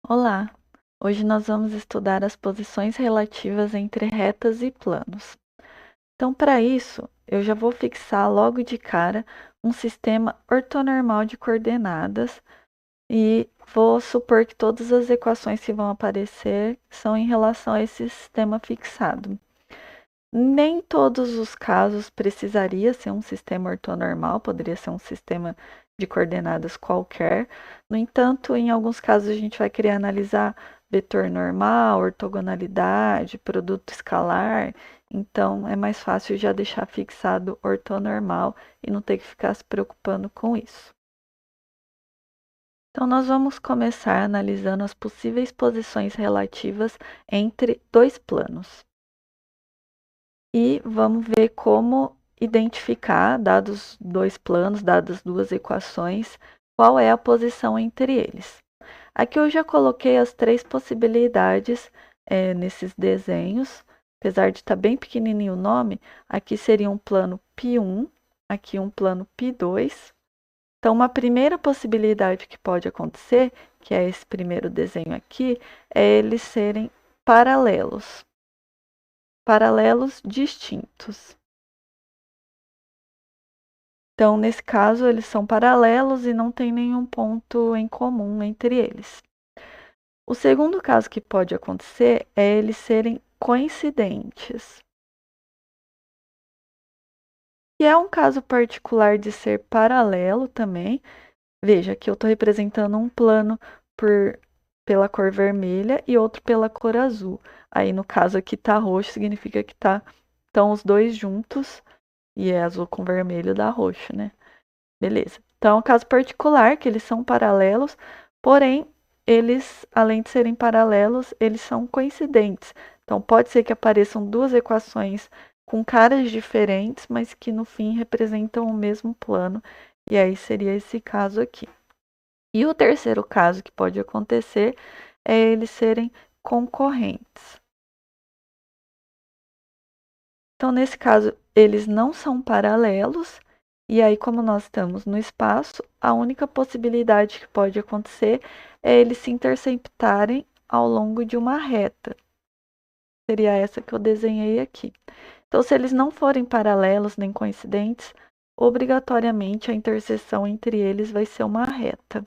Olá! Hoje nós vamos estudar as posições relativas entre retas e planos. Então, para isso, eu já vou fixar logo de cara um sistema ortonormal de coordenadas e vou supor que todas as equações que vão aparecer são em relação a esse sistema fixado. Nem todos os casos precisaria ser um sistema ortonormal, poderia ser um sistema de coordenadas qualquer. No entanto, em alguns casos a gente vai querer analisar vetor normal, ortogonalidade, produto escalar. Então, é mais fácil já deixar fixado ortonormal e não ter que ficar se preocupando com isso. Então, nós vamos começar analisando as possíveis posições relativas entre dois planos. E vamos ver como identificar, dados dois planos, dadas duas equações, qual é a posição entre eles. Aqui eu já coloquei as três possibilidades nesses desenhos, apesar de estar bem pequenininho o nome, aqui seria um plano π1, aqui um plano π2. Então, uma primeira possibilidade que pode acontecer, que é esse primeiro desenho aqui, é eles serem paralelos distintos. Então, nesse caso, eles são paralelos e não tem nenhum ponto em comum entre eles. O segundo caso que pode acontecer é eles serem coincidentes. Que é um caso particular de ser paralelo também. Veja que eu estou representando um plano pela cor vermelha e outro pela cor azul. Aí, no caso aqui está roxo, significa que estão os dois juntos. E é azul com vermelho dá roxo, né? Beleza. Então, é um caso particular que eles são paralelos, porém, eles, além de serem paralelos, eles são coincidentes. Então, pode ser que apareçam duas equações com caras diferentes, mas que no fim representam o mesmo plano. E aí seria esse caso aqui. E o terceiro caso que pode acontecer é eles serem concorrentes. Então, nesse caso, eles não são paralelos, e aí, como nós estamos no espaço, a única possibilidade que pode acontecer é eles se interceptarem ao longo de uma reta. Seria essa que eu desenhei aqui. Então, se eles não forem paralelos nem coincidentes, obrigatoriamente a interseção entre eles vai ser uma reta.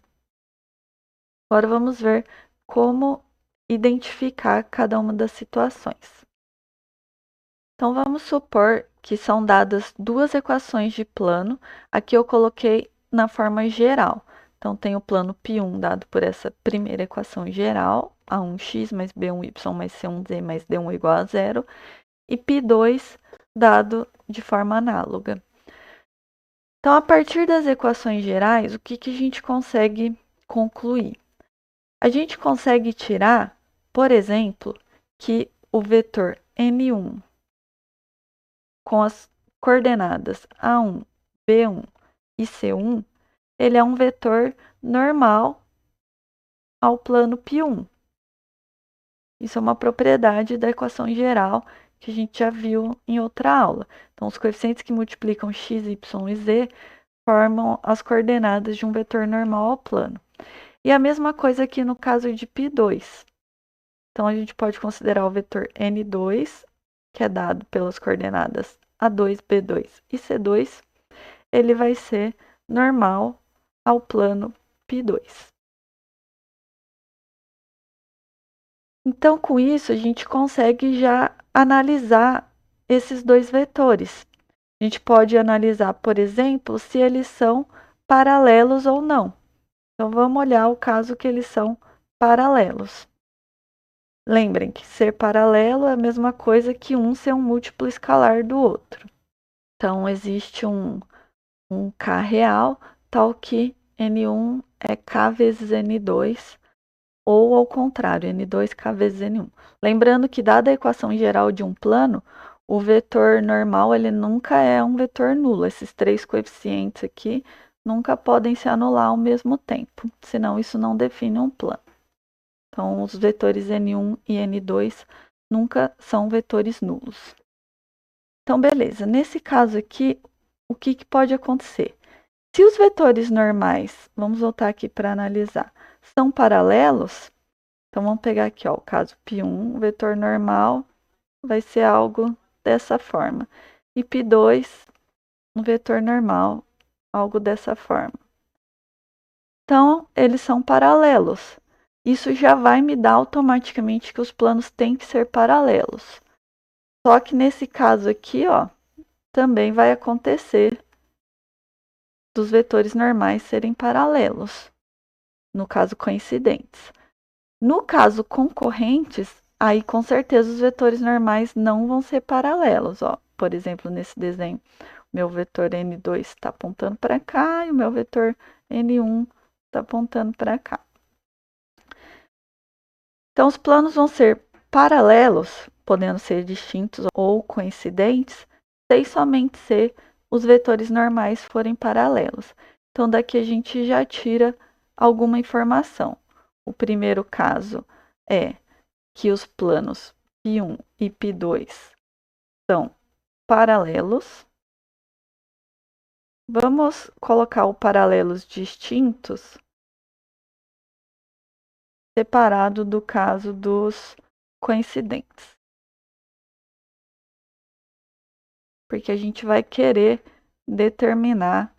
Agora vamos ver como identificar cada uma das situações. Então, vamos supor que são dadas duas equações de plano. Aqui eu coloquei na forma geral. Então, tem o plano π1 dado por essa primeira equação geral, A1x mais B1y mais C1z mais D1 igual a zero, e π2 dado de forma análoga. Então, a partir das equações gerais, o que a gente consegue concluir? A gente consegue tirar, por exemplo, que o vetor n1 com as coordenadas A1, B1 e C1, ele é um vetor normal ao plano π1. Isso é uma propriedade da equação geral que a gente já viu em outra aula. Então, os coeficientes que multiplicam x, y e z formam as coordenadas de um vetor normal ao plano. E a mesma coisa aqui no caso de π2. Então, a gente pode considerar o vetor n2, que é dado pelas coordenadas A2, B2 e C2, ele vai ser normal ao plano π2. Então, com isso, a gente consegue já analisar esses dois vetores. A gente pode analisar, por exemplo, se eles são paralelos ou não. Então, vamos olhar o caso que eles são paralelos. Lembrem que ser paralelo é a mesma coisa que um ser um múltiplo escalar do outro. Então, existe um K real, tal que N1 é K vezes N2, ou ao contrário, N2K vezes N1. Lembrando que, dada a equação geral de um plano, o vetor normal ele nunca é um vetor nulo. Esses três coeficientes aqui nunca podem se anular ao mesmo tempo, senão isso não define um plano. Então, os vetores N1 e N2 nunca são vetores nulos. Então, beleza. Nesse caso aqui, o que pode acontecer? Se os vetores normais, vamos voltar aqui para analisar, são paralelos, Então, vamos pegar aqui, ó, o caso π1, o vetor normal vai ser algo dessa forma. E π2, um vetor normal, algo dessa forma. Então, eles são paralelos. Isso já vai me dar automaticamente que os planos têm que ser paralelos. Só que nesse caso aqui, ó, também vai acontecer dos vetores normais serem paralelos. No caso, coincidentes. No caso, concorrentes, aí com certeza os vetores normais não vão ser paralelos, ó. Por exemplo, nesse desenho, meu vetor N2 está apontando para cá e o meu vetor N1 está apontando para cá. Então, os planos vão ser paralelos, podendo ser distintos ou coincidentes, sem somente ser os vetores normais forem paralelos. Então, daqui a gente já tira alguma informação. O primeiro caso é que os planos π1 e π2 são paralelos. Vamos colocar o paralelos distintos separado do caso dos coincidentes. Porque a gente vai querer determinar,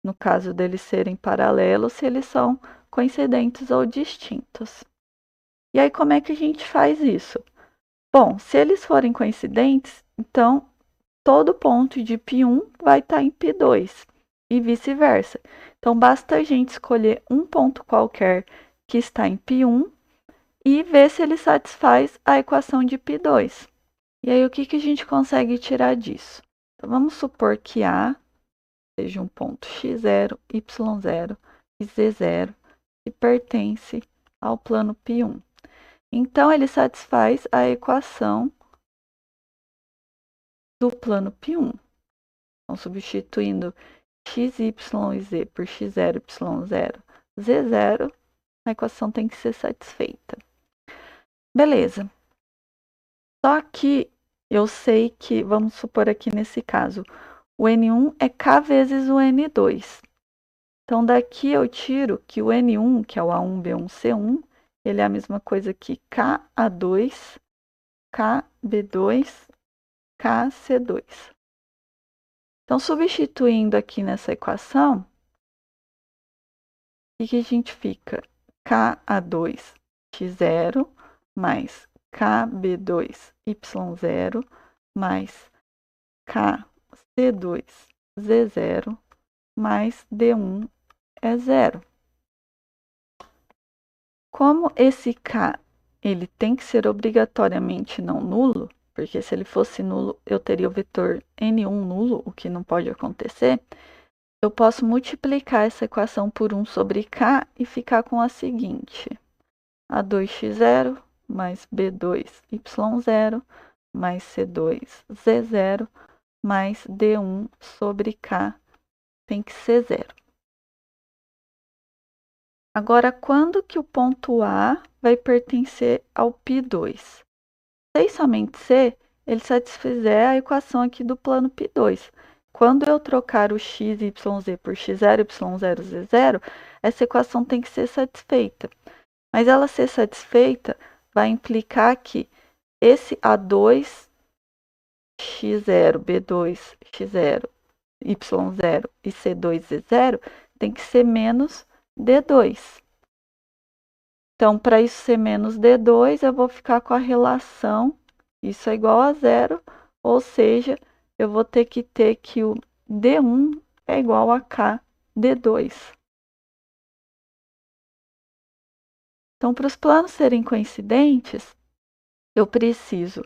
no caso deles serem paralelos, se eles são coincidentes ou distintos. E aí, como é que a gente faz isso? Bom, se eles forem coincidentes, então todo ponto de π1 vai estar em π2 e vice-versa. Então, basta a gente escolher um ponto qualquer que está em π1 e ver se ele satisfaz a equação de π2. E aí, o que a gente consegue tirar disso? Então, vamos supor que A seja um ponto x0, y0 e z0 que pertence ao plano π1. Então, ele satisfaz a equação do plano π1. Então, substituindo x, y e z por x0, y0, z0, a equação tem que ser satisfeita. Beleza. Só que eu sei que, vamos supor aqui nesse caso, o N1 é K vezes o N2. Então, daqui eu tiro que o N1, que é o A1, B1, C1, ele é a mesma coisa que KA2, KB2, KC2. Então, substituindo aqui nessa equação, o que a gente fica? KA2, X0, mais KB2, Y0, mais KC2, Z0, mais D1 é zero. Como esse K ele tem que ser obrigatoriamente não nulo, porque se ele fosse nulo eu teria o vetor N1 nulo, o que não pode acontecer, eu posso multiplicar essa equação por 1 sobre K e ficar com a seguinte: A2x0 mais B2y0 mais C2z0 mais D1 sobre K tem que ser zero. Agora, quando que o ponto A vai pertencer ao π2? Se somente C, ele satisfizer a equação aqui do plano π2. Quando eu trocar o x, y, z por x0, y0, z0, essa equação tem que ser satisfeita. Mas ela ser satisfeita vai implicar que esse A2, x0, B2, x0, y0 e C2, z0 tem que ser menos D2. Então, para isso ser menos D2, eu vou ficar com a relação, isso é igual a zero, ou seja, eu vou ter que o D1 é igual a K D2. Então, para os planos serem coincidentes, eu preciso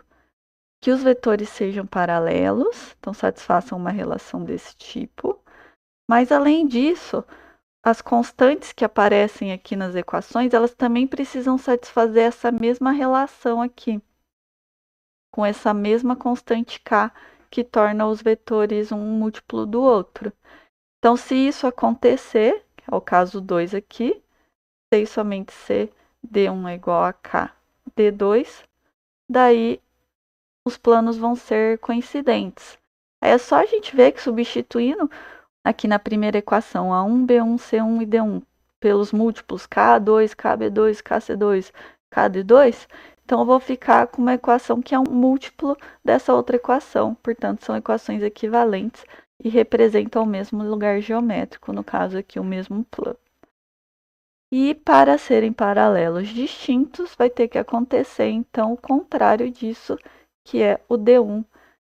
que os vetores sejam paralelos, então satisfaçam uma relação desse tipo. Mas, além disso, as constantes que aparecem aqui nas equações, elas também precisam satisfazer essa mesma relação aqui, com essa mesma constante K, que torna os vetores um múltiplo do outro. Então, se isso acontecer, que é o caso 2 aqui, se e somente C, D1 é igual a K, D2, daí os planos vão ser coincidentes. Aí é só a gente ver que substituindo aqui na primeira equação, A1, B1, C1 e D1, pelos múltiplos K2, KB2, KC2 KD2, então eu vou ficar com uma equação que é um múltiplo dessa outra equação. Portanto, são equações equivalentes e representam o mesmo lugar geométrico, no caso aqui o mesmo plano. E para serem paralelos distintos, vai ter que acontecer então o contrário disso, que é o D1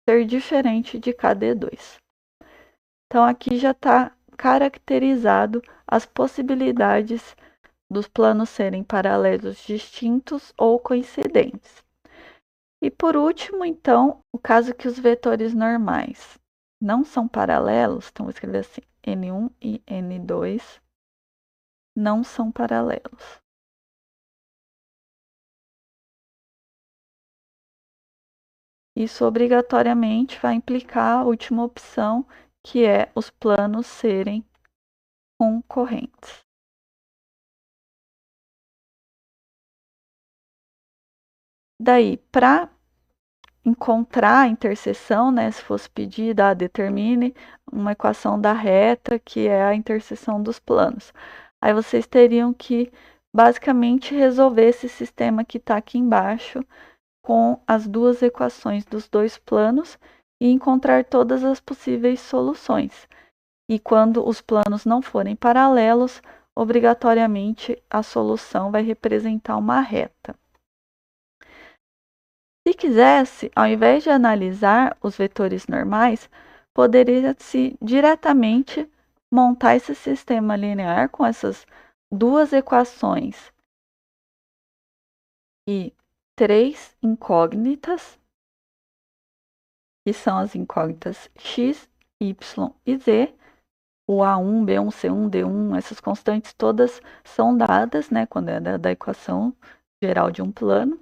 ser diferente de KD2. Então aqui já está caracterizado as possibilidades dos planos serem paralelos distintos ou coincidentes. E por último, então, o caso que os vetores normais não são paralelos, então vou escrever assim, N1 e N2 não são paralelos. Isso obrigatoriamente vai implicar a última opção, que é os planos serem concorrentes. Daí, para encontrar a interseção, né, se fosse pedida, determine uma equação da reta, que é a interseção dos planos. Aí vocês teriam que, basicamente, resolver esse sistema que está aqui embaixo, com as duas equações dos dois planos e encontrar todas as possíveis soluções. E quando os planos não forem paralelos, obrigatoriamente a solução vai representar uma reta. Se quisesse, ao invés de analisar os vetores normais, poderia-se diretamente montar esse sistema linear com essas duas equações e três incógnitas, que são as incógnitas x, y e z. O A1, B1, C1, D1, essas constantes todas são dadas, né, quando é da equação geral de um plano.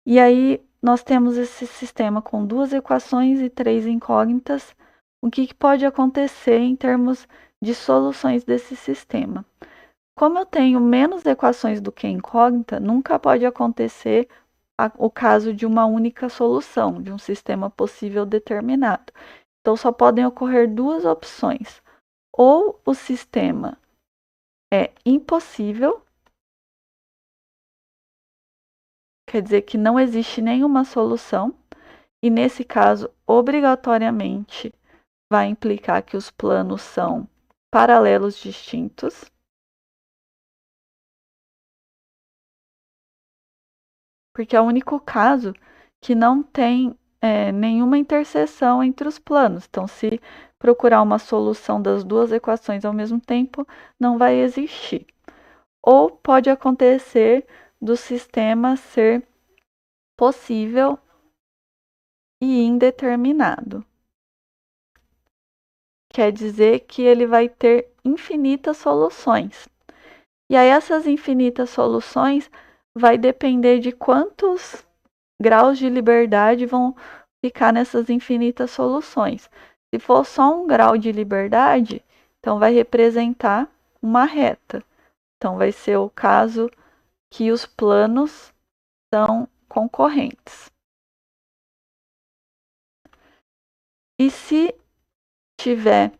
E aí nós temos esse sistema com duas equações e três incógnitas. O que pode acontecer em termos de soluções desse sistema? Como eu tenho menos equações do que incógnita, nunca pode acontecer o caso de uma única solução, de um sistema possível determinado. Então só podem ocorrer duas opções. Ou o sistema é impossível, quer dizer que não existe nenhuma solução, e nesse caso, obrigatoriamente, vai implicar que os planos são paralelos distintos. Porque é o único caso que não tem nenhuma interseção entre os planos. Então, se procurar uma solução das duas equações ao mesmo tempo, não vai existir. Ou pode acontecer do sistema ser possível e indeterminado. Quer dizer que ele vai ter infinitas soluções. E aí essas infinitas soluções vai depender de quantos graus de liberdade vão ficar nessas infinitas soluções. Se for só um grau de liberdade, então vai representar uma reta. Então vai ser o caso que os planos são concorrentes. E se tiver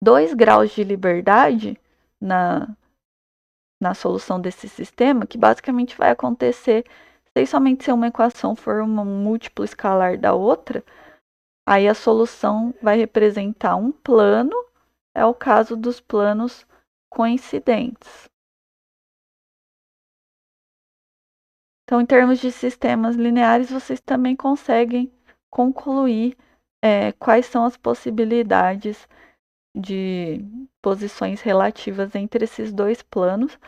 2 graus de liberdade na solução desse sistema, que basicamente vai acontecer se somente se uma equação for um múltiplo escalar da outra, aí a solução vai representar um plano, é o caso dos planos coincidentes. Então, em termos de sistemas lineares, vocês também conseguem concluir quais são as possibilidades de posições relativas entre esses dois planos.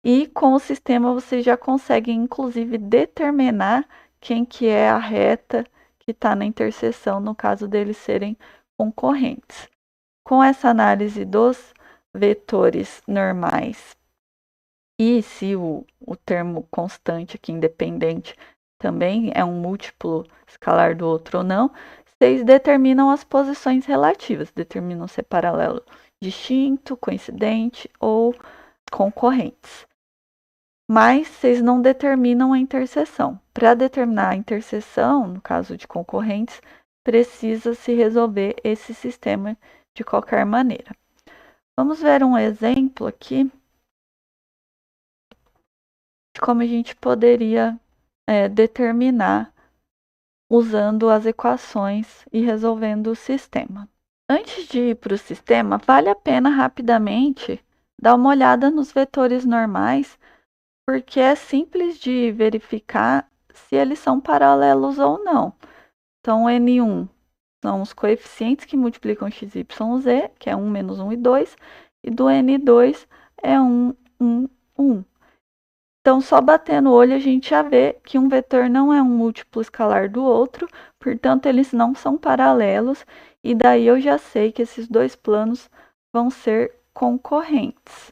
E com o sistema vocês já conseguem, inclusive, determinar quem que é a reta que está na interseção, no caso deles serem concorrentes. Com essa análise dos vetores normais, e se o termo constante aqui, independente, também é um múltiplo escalar do outro ou não, vocês determinam as posições relativas, determinam se é paralelo distinto, coincidente ou concorrentes. Mas vocês não determinam a interseção. Para determinar a interseção, no caso de concorrentes, precisa se resolver esse sistema de qualquer maneira. Vamos ver um exemplo aqui como a gente poderia determinar usando as equações e resolvendo o sistema. Antes de ir para o sistema, vale a pena rapidamente dar uma olhada nos vetores normais, porque é simples de verificar se eles são paralelos ou não. Então, N1 são os coeficientes que multiplicam x, y, z, que é 1, menos 1 e 2, e do N2 é 1, 1, 1. Então, só batendo o olho, a gente já vê que um vetor não é um múltiplo escalar do outro, portanto, eles não são paralelos, e daí eu já sei que esses dois planos vão ser concorrentes.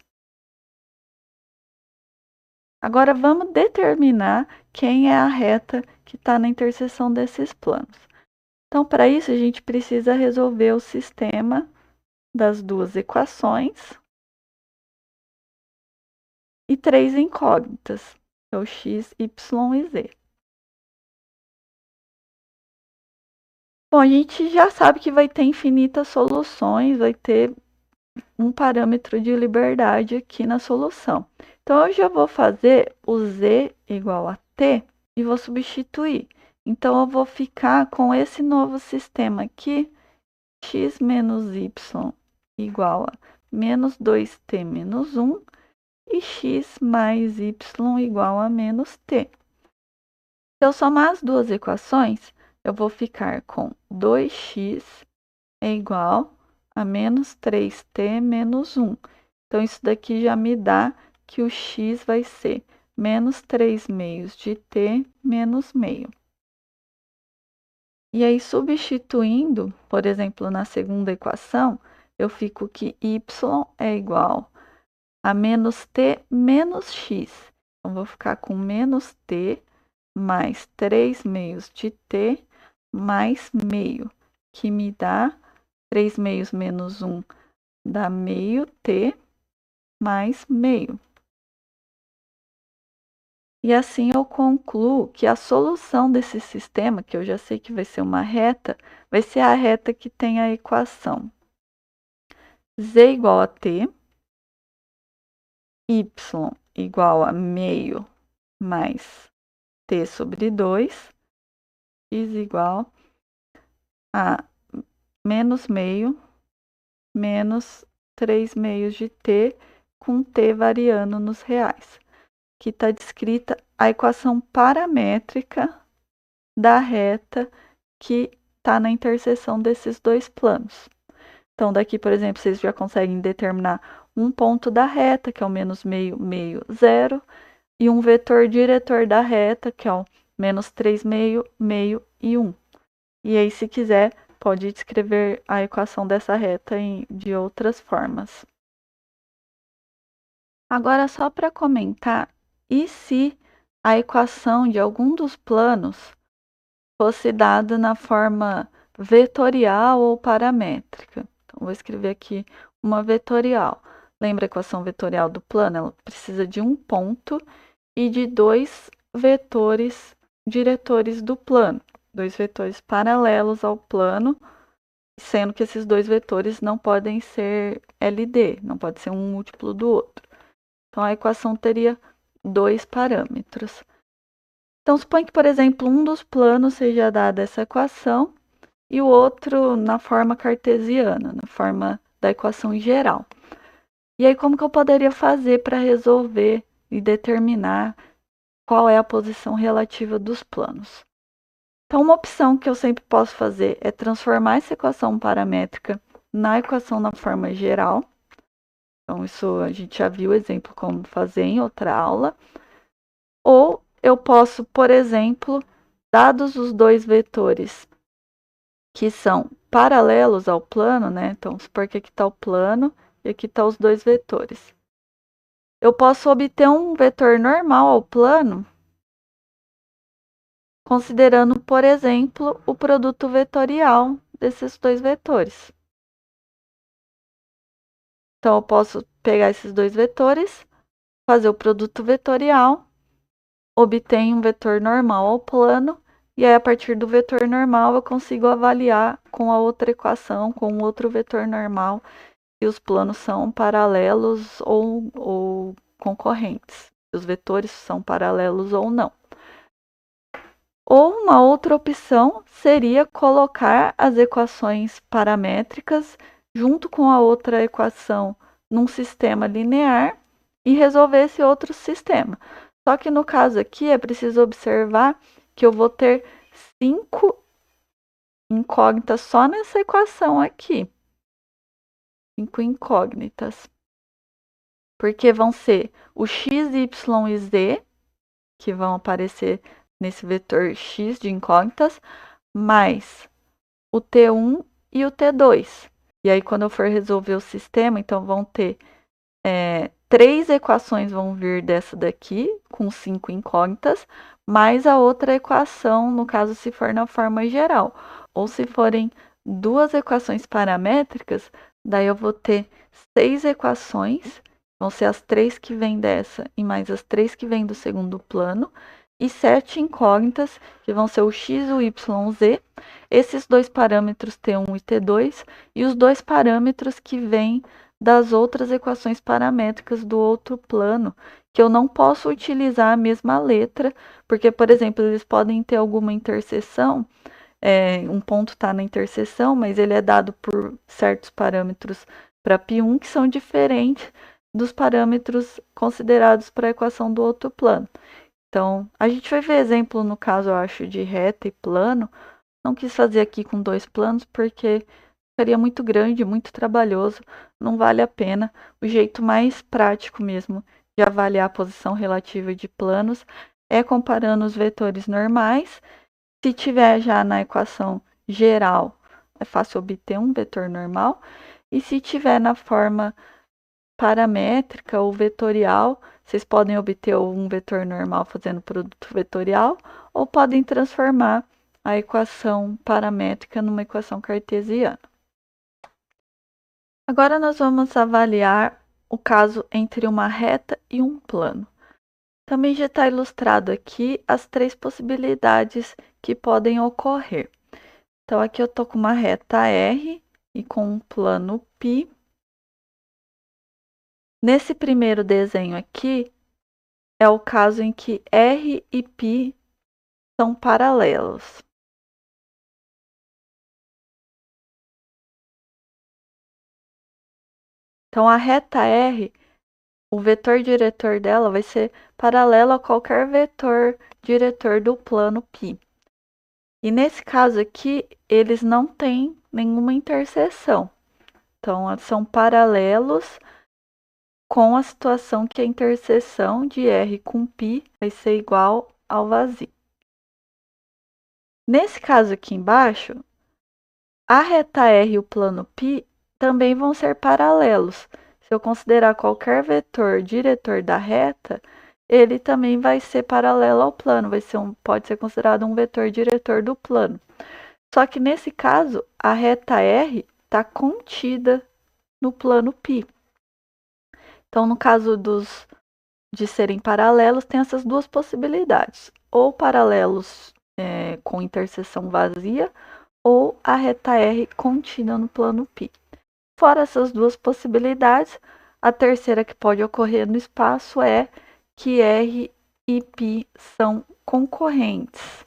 Agora, vamos determinar quem é a reta que está na interseção desses planos. Então, para isso, a gente precisa resolver o sistema das duas equações e três incógnitas, que é o x, y e z. Bom, a gente já sabe que vai ter infinitas soluções, vai ter um parâmetro de liberdade aqui na solução. Então, eu já vou fazer o z igual a t e vou substituir. Então, eu vou ficar com esse novo sistema aqui, x menos y igual a menos 2t menos 1 e x mais y igual a menos t. Se eu somar as duas equações, eu vou ficar com 2x é igual a menos 3t menos 1. Então, isso daqui já me dá que o x vai ser menos 3 meios de t menos meio. E aí, substituindo, por exemplo, na segunda equação, eu fico que y é igual a menos t menos x. Então, vou ficar com menos t mais 3 meios de t mais meio, que me dá 3 meios menos 1 dá meio t mais meio. E assim eu concluo que a solução desse sistema, que eu já sei que vai ser uma reta, vai ser a reta que tem a equação z igual a t, y igual a meio mais t sobre 2, x igual a menos meio menos 3 meios de t, com t variando nos reais. Aqui está descrita a equação paramétrica da reta que está na interseção desses dois planos. Então, daqui, por exemplo, vocês já conseguem determinar um ponto da reta, que é o menos meio, meio, 0, e um vetor diretor da reta, que é o menos 3 meio, meio e 1. E aí, se quiser, pode descrever a equação dessa reta de outras formas. Agora, só para comentar, e se a equação de algum dos planos fosse dada na forma vetorial ou paramétrica? Então, vou escrever aqui uma vetorial. Lembra a equação vetorial do plano? Ela precisa de um ponto e de dois vetores diretores do plano. Dois vetores paralelos ao plano, sendo que esses dois vetores não podem ser LD, não pode ser um múltiplo do outro. Então, a equação teria dois parâmetros. Então, suponha que, por exemplo, um dos planos seja dada essa equação e o outro na forma cartesiana, na forma da equação em geral. E aí, como que eu poderia fazer para resolver e determinar qual é a posição relativa dos planos? Então, uma opção que eu sempre posso fazer é transformar essa equação paramétrica na equação na forma geral. Então, isso a gente já viu o exemplo como fazer em outra aula. Ou eu posso, por exemplo, dados os dois vetores que são paralelos ao plano, né? Então, supor que aqui está o plano e aqui estão os dois vetores. Eu posso obter um vetor normal ao plano, considerando, por exemplo, o produto vetorial desses dois vetores. Então, eu posso pegar esses dois vetores, fazer o produto vetorial, obter um vetor normal ao plano, e aí, a partir do vetor normal, eu consigo avaliar com a outra equação, com o outro vetor normal, se os planos são paralelos ou concorrentes. se os vetores são paralelos ou não. Ou uma outra opção seria colocar as equações paramétricas junto com a outra equação num sistema linear e resolver esse outro sistema. Só que no caso aqui é preciso observar que eu vou ter 5 incógnitas só nessa equação aqui. 5 incógnitas. Porque vão ser o x, y e z, que vão aparecer nesse vetor x de incógnitas, mais o T1 e o T2. E aí, quando eu for resolver o sistema, então vão ter 3 equações vão vir dessa daqui, com 5 incógnitas, mais a outra equação, no caso, se for na forma geral. Ou se forem 2 equações paramétricas, daí eu vou ter 6 equações, vão ser as 3 que vêm dessa e mais as 3 que vêm do segundo plano, e 7 incógnitas, que vão ser o x, o y, o z, esses 2 parâmetros T1 e T2, e os 2 parâmetros que vêm das outras equações paramétricas do outro plano, que eu não posso utilizar a mesma letra, porque, por exemplo, eles podem ter alguma interseção, um ponto está na interseção, mas ele é dado por certos parâmetros para π1 que são diferentes dos parâmetros considerados para a equação do outro plano. Então, a gente vai ver exemplo no caso, eu acho, de reta e plano. Não quis fazer aqui com 2 planos, porque ficaria muito grande, muito trabalhoso, não vale a pena. O jeito mais prático mesmo de avaliar a posição relativa de planos é comparando os vetores normais. Se tiver já na equação geral, é fácil obter um vetor normal. E se tiver na forma paramétrica ou vetorial, vocês podem obter um vetor normal fazendo produto vetorial, ou podem transformar a equação paramétrica numa equação cartesiana. Agora nós vamos avaliar o caso entre uma reta e um plano. Também já está ilustrado aqui as 3 possibilidades que podem ocorrer. Então, aqui eu estou com uma reta R e com um plano π. Nesse primeiro desenho aqui, é o caso em que R e π são paralelos. Então, a reta R, o vetor diretor dela vai ser paralelo a qualquer vetor diretor do plano π. E nesse caso aqui, eles não têm nenhuma interseção. Então, são paralelos com a situação que a interseção de R com π vai ser igual ao vazio. Nesse caso aqui embaixo, a reta R e o plano π também vão ser paralelos. Se eu considerar qualquer vetor diretor da reta, ele também vai ser paralelo ao plano, pode ser considerado um vetor diretor do plano. Só que nesse caso, a reta R está contida no plano π. Então, no caso de serem paralelos, tem essas 2 possibilidades. Ou paralelos com interseção vazia, ou a reta R contida no plano π. Fora essas 2 possibilidades, a terceira que pode ocorrer no espaço é que R e π são concorrentes.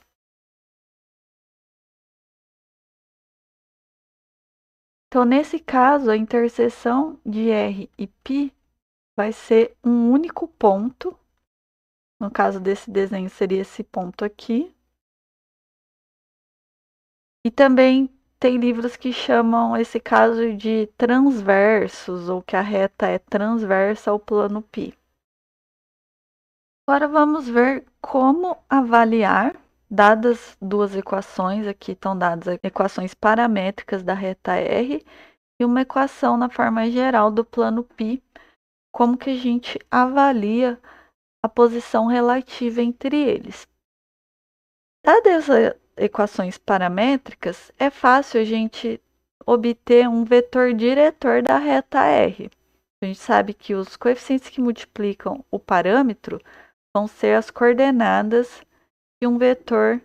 Então, nesse caso, a interseção de R e π vai ser um único ponto. No caso desse desenho, seria esse ponto aqui. E também tem livros que chamam esse caso de transversos, ou que a reta é transversa ao plano π. Agora vamos ver como avaliar, dadas 2 equações, aqui estão dadas equações paramétricas da reta R e uma equação na forma geral do plano π, como que a gente avalia a posição relativa entre eles. Dadas as equações paramétricas, é fácil a gente obter um vetor diretor da reta R. A gente sabe que os coeficientes que multiplicam o parâmetro vão ser as coordenadas de um vetor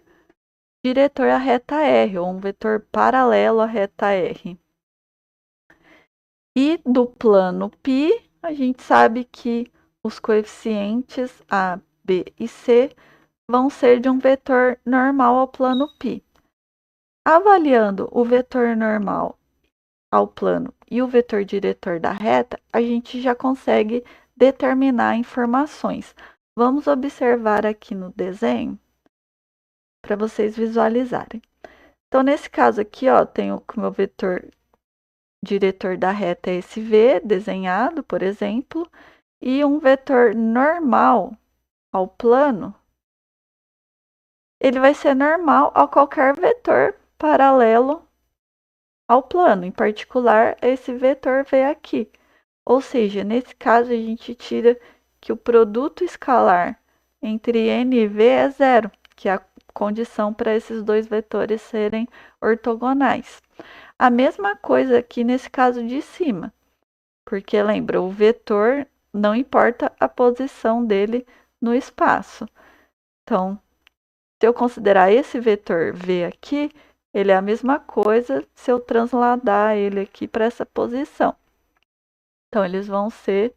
diretor à reta R, ou um vetor paralelo à reta R. E do plano π, a gente sabe que os coeficientes A, B e C vão ser de um vetor normal ao plano π. Avaliando o vetor normal ao plano e o vetor diretor da reta, a gente já consegue determinar informações. Vamos observar aqui no desenho para vocês visualizarem. Então, nesse caso aqui, ó, tenho que o meu vetor diretor da reta é esse V desenhado, por exemplo, e um vetor normal ao plano, ele vai ser normal a qualquer vetor paralelo ao plano, em particular esse vetor V aqui. Ou seja, nesse caso a gente tira que o produto escalar entre n e v é zero, que é a condição para esses dois vetores serem ortogonais. A mesma coisa aqui nesse caso de cima, porque lembra, o vetor não importa a posição dele no espaço. Então, se eu considerar esse vetor v aqui, ele é a mesma coisa se eu transladar ele aqui para essa posição. Então, eles vão ser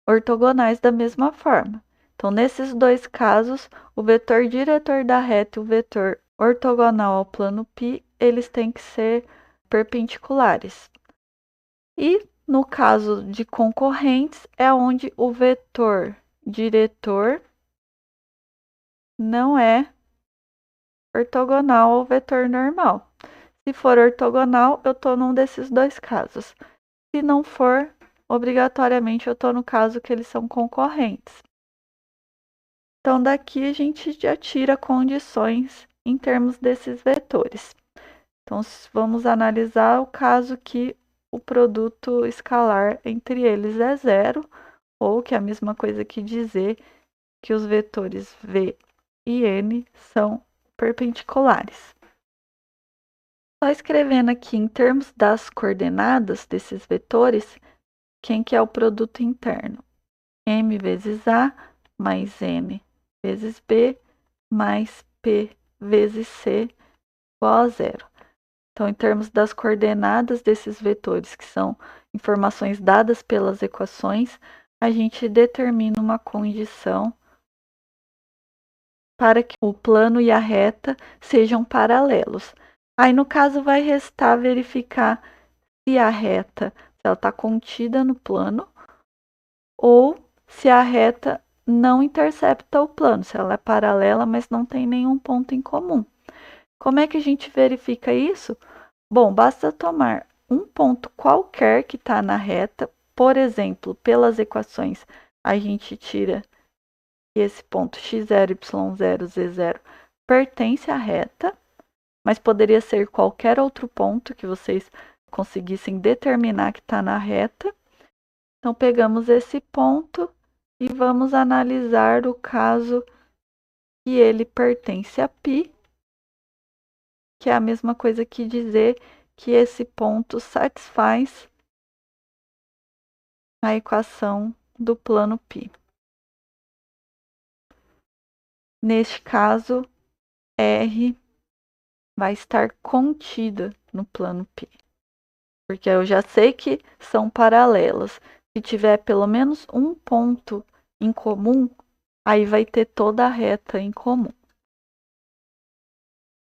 ortogonais da mesma forma. Então, nesses dois casos, o vetor diretor da reta e o vetor ortogonal ao plano π, eles têm que ser perpendiculares. E no caso de concorrentes, é onde o vetor diretor não é ortogonal ao vetor normal. Se for ortogonal, eu estou num desses dois casos. Se não for, obrigatoriamente eu estou no caso que eles são concorrentes. Então, daqui a gente já tira condições em termos desses vetores. Então, vamos analisar o caso que o produto escalar entre eles é zero, ou que é a mesma coisa que dizer que os vetores v e n são perpendiculares. Só escrevendo aqui em termos das coordenadas desses vetores, quem que é o produto interno? M vezes A mais N vezes B mais P vezes C igual a zero. Então, em termos das coordenadas desses vetores, que são informações dadas pelas equações, a gente determina uma condição para que o plano e a reta sejam paralelos. Aí, no caso, vai restar verificar se a reta está contida no plano ou se a reta não intercepta o plano, se ela é paralela, mas não tem nenhum ponto em comum. Como é que a gente verifica isso? Bom, basta tomar um ponto qualquer que está na reta, por exemplo, pelas equações, a gente tira que esse ponto x0, y0, z0 pertence à reta, mas poderia ser qualquer outro ponto que vocês conseguissem determinar que está na reta. Então, pegamos esse ponto e vamos analisar o caso que ele pertence a π, que é a mesma coisa que dizer que esse ponto satisfaz a equação do plano π. Neste caso, R vai estar contida no plano π, porque eu já sei que são paralelas. Se tiver pelo menos um ponto em comum, aí vai ter toda a reta em comum.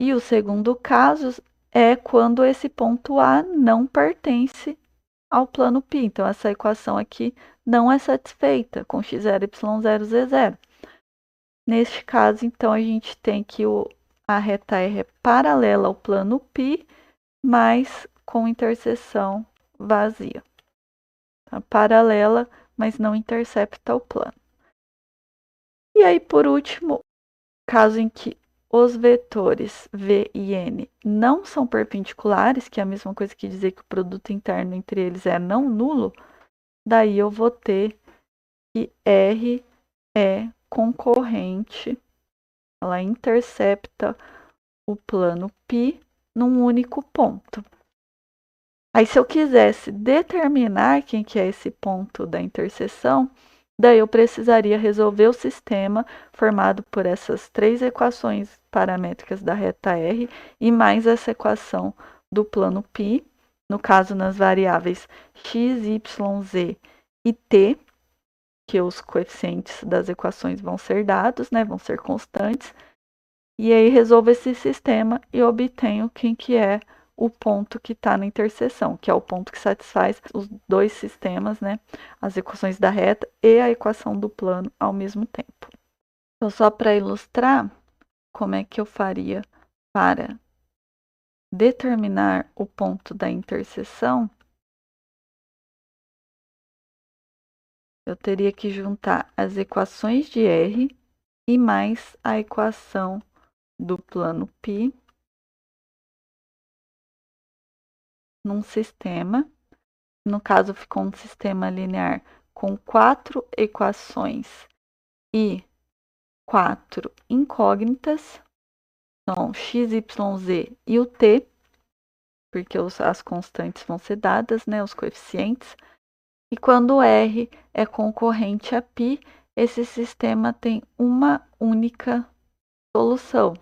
E o segundo caso é quando esse ponto A não pertence ao plano π. Então, essa equação aqui não é satisfeita com x0, y0, z0. Neste caso, então, a gente tem que a reta R é paralela ao plano π, mas com interseção vazia. Tá? Paralela, mas não intercepta o plano. E aí, por último, caso em que os vetores v e n não são perpendiculares, que é a mesma coisa que dizer que o produto interno entre eles é não nulo, daí eu vou ter que R é concorrente, ela intercepta o plano π num único ponto. Aí, se eu quisesse determinar quem que é esse ponto da interseção, daí eu precisaria resolver o sistema formado por essas três equações paramétricas da reta R e mais essa equação do plano π, no caso nas variáveis x, y, z e t. que os coeficientes das equações vão ser dados, né, vão ser constantes, e aí resolvo esse sistema e obtenho quem que é o ponto que está na interseção, que é o ponto que satisfaz os dois sistemas, né, as equações da reta e a equação do plano ao mesmo tempo. Então, só para ilustrar como é que eu faria para determinar o ponto da interseção, eu teria que juntar as equações de R e mais a equação do plano π num sistema. No caso, ficou um sistema linear com 4 equações e 4 incógnitas, então x, y, z e o t, porque as constantes vão ser dadas, né, os coeficientes. E quando R é concorrente a π, esse sistema tem uma única solução.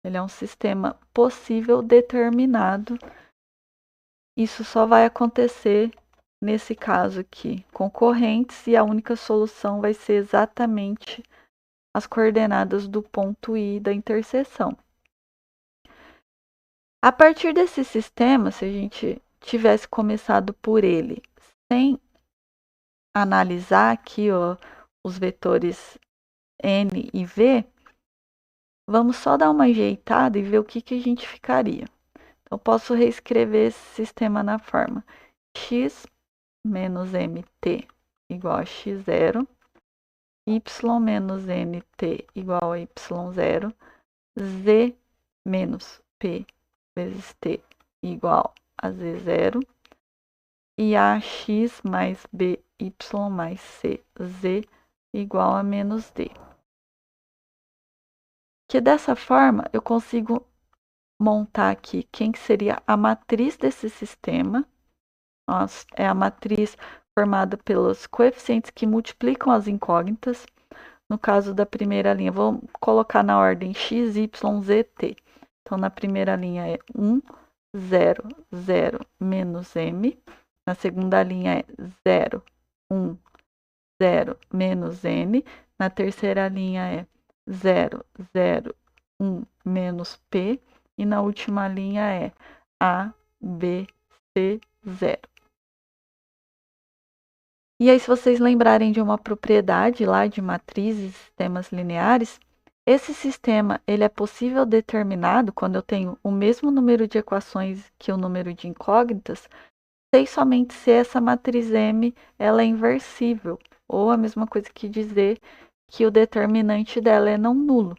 Ele é um sistema possível determinado. Isso só vai acontecer nesse caso aqui, concorrentes, e a única solução vai ser exatamente as coordenadas do ponto I da interseção. A partir desse sistema, se a gente tivesse começado por ele sem analisar aqui os vetores N e V, vamos só dar uma ajeitada e ver o que a gente ficaria. Então, eu posso reescrever esse sistema na forma x menos mt igual a x0, y menos nt igual a y0, z menos p vezes t igual a z0, e ax mais by mais cz igual a menos d. Que dessa forma eu consigo montar aqui quem que seria a matriz desse sistema. É a matriz formada pelos coeficientes que multiplicam as incógnitas. No caso da primeira linha, vou colocar na ordem x, y, z, t. Então, na primeira linha é 1, 0, 0, menos m. Na segunda linha é 0, 1, 0, menos n. Na terceira linha é 0, 0, 1, menos p. E na última linha é a, b, c, 0. E aí, se vocês lembrarem de uma propriedade lá de matrizes e sistemas lineares, esse sistema ele é possível determinado quando eu tenho o mesmo número de equações que o número de incógnitas, sem somente se essa matriz M ela é inversível, ou a mesma coisa que dizer que o determinante dela é não nulo.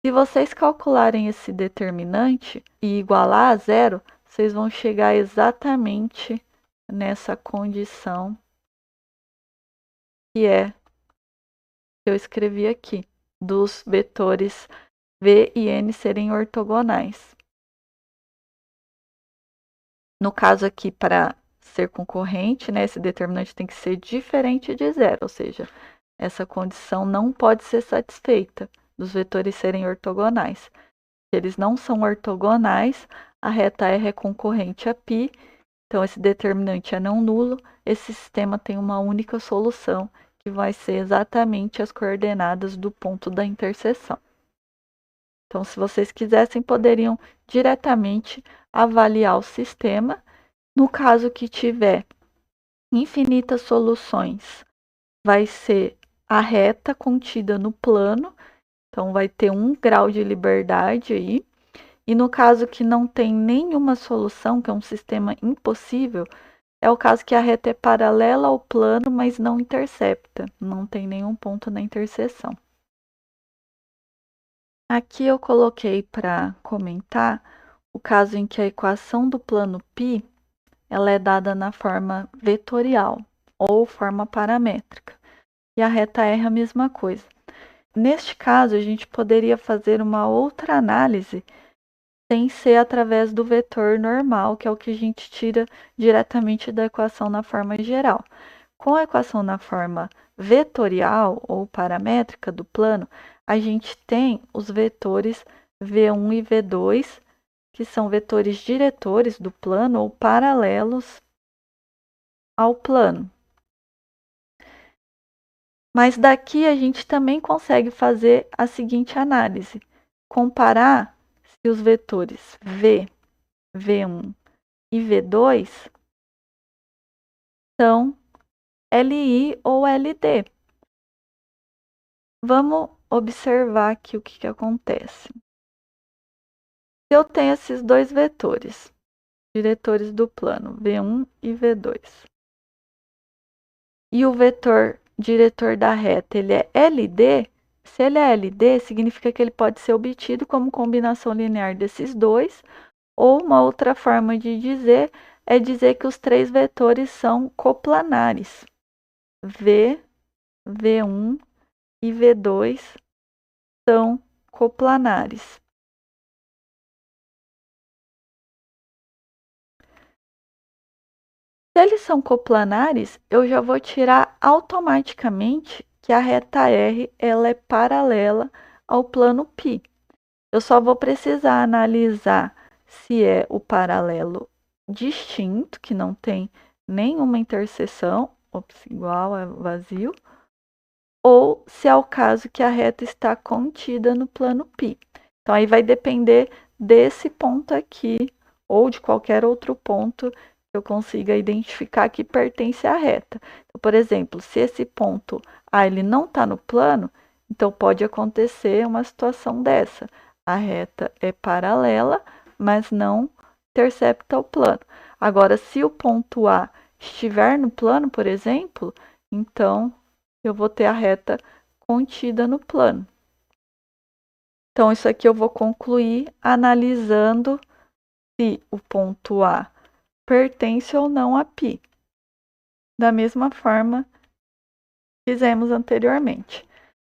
Se vocês calcularem esse determinante e igualar a zero, vocês vão chegar exatamente nessa condição que é que eu escrevi aqui, dos vetores V e N serem ortogonais. No caso aqui, para ser concorrente, né, esse determinante tem que ser diferente de zero, ou seja, essa condição não pode ser satisfeita dos vetores serem ortogonais. Se eles não são ortogonais, a reta R é concorrente a π, então esse determinante é não nulo, esse sistema tem uma única solução, que vai ser exatamente as coordenadas do ponto da interseção. Então, se vocês quisessem, poderiam diretamente avaliar o sistema. No caso que tiver infinitas soluções, vai ser a reta contida no plano, então vai ter 1 grau de liberdade aí. E no caso que não tem nenhuma solução, que é um sistema impossível, é o caso que a reta é paralela ao plano, mas não intercepta, não tem nenhum ponto na interseção. Aqui eu coloquei para comentar o caso em que a equação do plano π ela é dada na forma vetorial ou forma paramétrica, e a reta R é a mesma coisa. Neste caso, a gente poderia fazer uma outra análise sem ser através do vetor normal, que é o que a gente tira diretamente da equação na forma geral. Com a equação na forma vetorial ou paramétrica do plano, a gente tem os vetores V1 e V2, que são vetores diretores do plano ou paralelos ao plano. Mas daqui a gente também consegue fazer a seguinte análise: comparar se os vetores v, v1 e v2 são LI ou LD. Vamos observar aqui o que acontece. Se eu tenho esses dois vetores, diretores do plano, V1 e V2, e o vetor diretor da reta ele é LD, se ele é LD, significa que ele pode ser obtido como combinação linear desses dois, ou uma outra forma de dizer é dizer que os três vetores são coplanares. V, V1 e V2 são coplanares. Se eles são coplanares, eu já vou tirar automaticamente que a reta R ela é paralela ao plano π. Eu só vou precisar analisar se é o paralelo distinto, que não tem nenhuma interseção, ops, igual é vazio, ou se é o caso que a reta está contida no plano π. Então aí vai depender desse ponto aqui ou de qualquer outro ponto que eu consiga identificar que pertence à reta. Então, por exemplo, se esse ponto A ele não está no plano, então pode acontecer uma situação dessa. A reta é paralela, mas não intercepta o plano. Agora, se o ponto A estiver no plano, por exemplo, então eu vou ter a reta contida no plano. Então, isso aqui eu vou concluir analisando se o ponto A pertence ou não a π. Da mesma forma que fizemos anteriormente.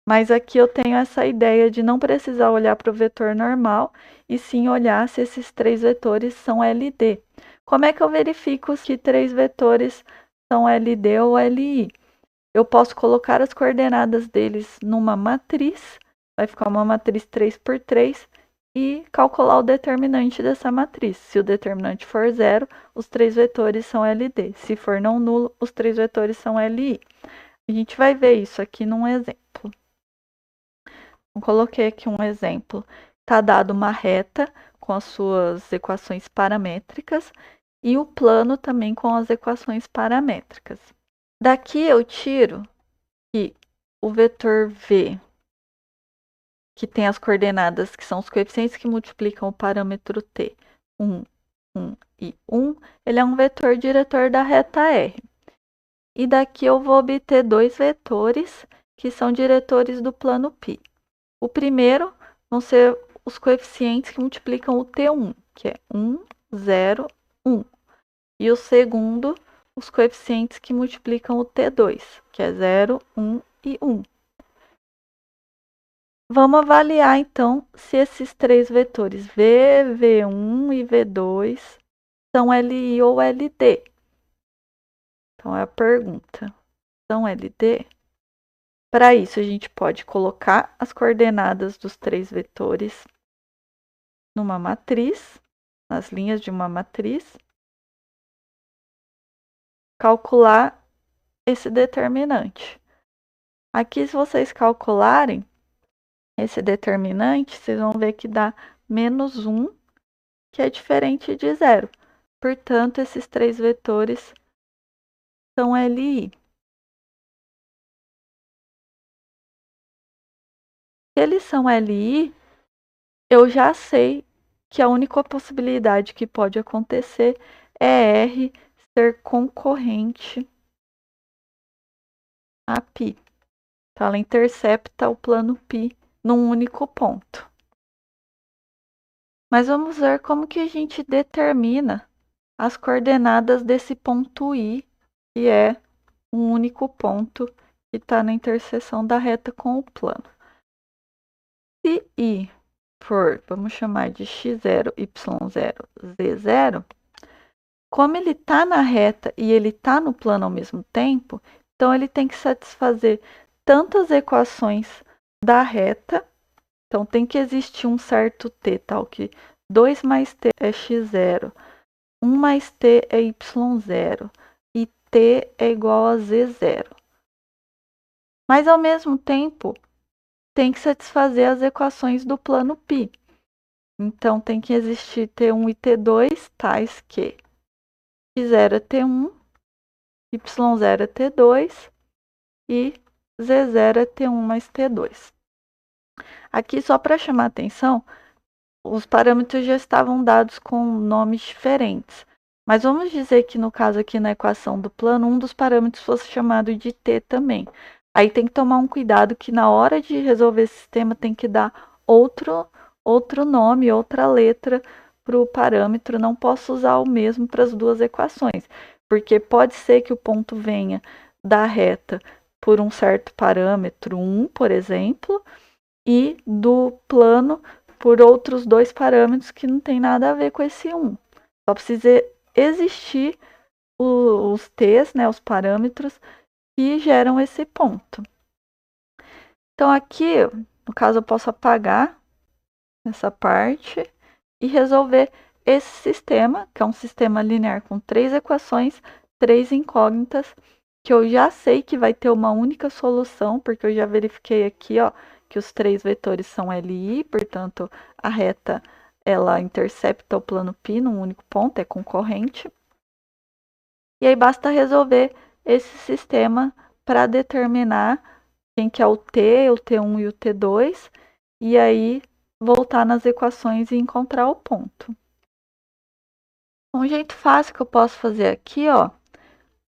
Mas aqui eu tenho essa ideia de não precisar olhar para o vetor normal, e sim olhar se esses três vetores são LD. Como é que eu verifico se três vetores são LD ou LI? Eu posso colocar as coordenadas deles numa matriz, vai ficar uma matriz 3×3, e calcular o determinante dessa matriz. Se o determinante for zero, os três vetores são LD. Se for não nulo, os três vetores são LI. A gente vai ver isso aqui num exemplo. Eu coloquei aqui um exemplo. Está dado uma reta com as suas equações paramétricas e o plano também com as equações paramétricas. Daqui eu tiro que o vetor v, que tem as coordenadas que são os coeficientes que multiplicam o parâmetro t, 1, 1 e 1, ele é um vetor diretor da reta R. E daqui eu vou obter dois vetores que são diretores do plano π. O primeiro vão ser os coeficientes que multiplicam o t1, que é 1, 0, 1. E o segundo, os coeficientes que multiplicam o t2, que é 0, 1 e 1. Vamos avaliar, então, se esses três vetores V, V1 e V2 são LI ou LD. Então, é a pergunta. São LD? Para isso, a gente pode colocar as coordenadas dos três vetores numa matriz, nas linhas de uma matriz, calcular esse determinante. Aqui, se vocês calcularem esse determinante, vocês vão ver que dá -1, que é diferente de zero. Portanto, esses três vetores são LI. Se eles são LI, eu já sei que a única possibilidade que pode acontecer é R ser concorrente a π. Então, ela intercepta o plano π num único ponto. Mas vamos ver como que a gente determina as coordenadas desse ponto I, que é um único ponto que está na interseção da reta com o plano. Se I for, vamos chamar de x0, y0, z0, como ele está na reta e ele está no plano ao mesmo tempo, então ele tem que satisfazer tanto as equações da reta, então tem que existir um certo t, tal que 2 mais t é x0, 1 mais t é y0 e t é igual a z0. mas ao mesmo tempo tem que satisfazer as equações do plano π. Então tem que existir T1 e T2 tais que x0 é T1, y0 é T2 e z0 é T1 mais T2. Aqui, só para chamar a atenção, os parâmetros já estavam dados com nomes diferentes. Mas vamos dizer que no caso aqui na equação do plano, um dos parâmetros fosse chamado de t também. Aí tem que tomar um cuidado que na hora de resolver esse sistema tem que dar outro nome, outra letra para o parâmetro. Não posso usar o mesmo para as duas equações, porque pode ser que o ponto venha da reta por um certo parâmetro 1, por exemplo, e do plano por outros dois parâmetros que não tem nada a ver com esse 1. Só precisa existir os t's, né, os parâmetros que geram esse ponto. Então aqui, no caso, eu posso apagar essa parte e resolver esse sistema, que é um sistema linear com 3 equações, 3 incógnitas, que eu já sei que vai ter uma única solução, porque eu já verifiquei aqui, ó, que os 3 vetores são LI, portanto, a reta ela intercepta o plano π num único ponto, é concorrente. E aí basta resolver esse sistema para determinar quem que é o T, o T1 e o T2, e aí voltar nas equações e encontrar o ponto. Um jeito fácil que eu posso fazer aqui, ó,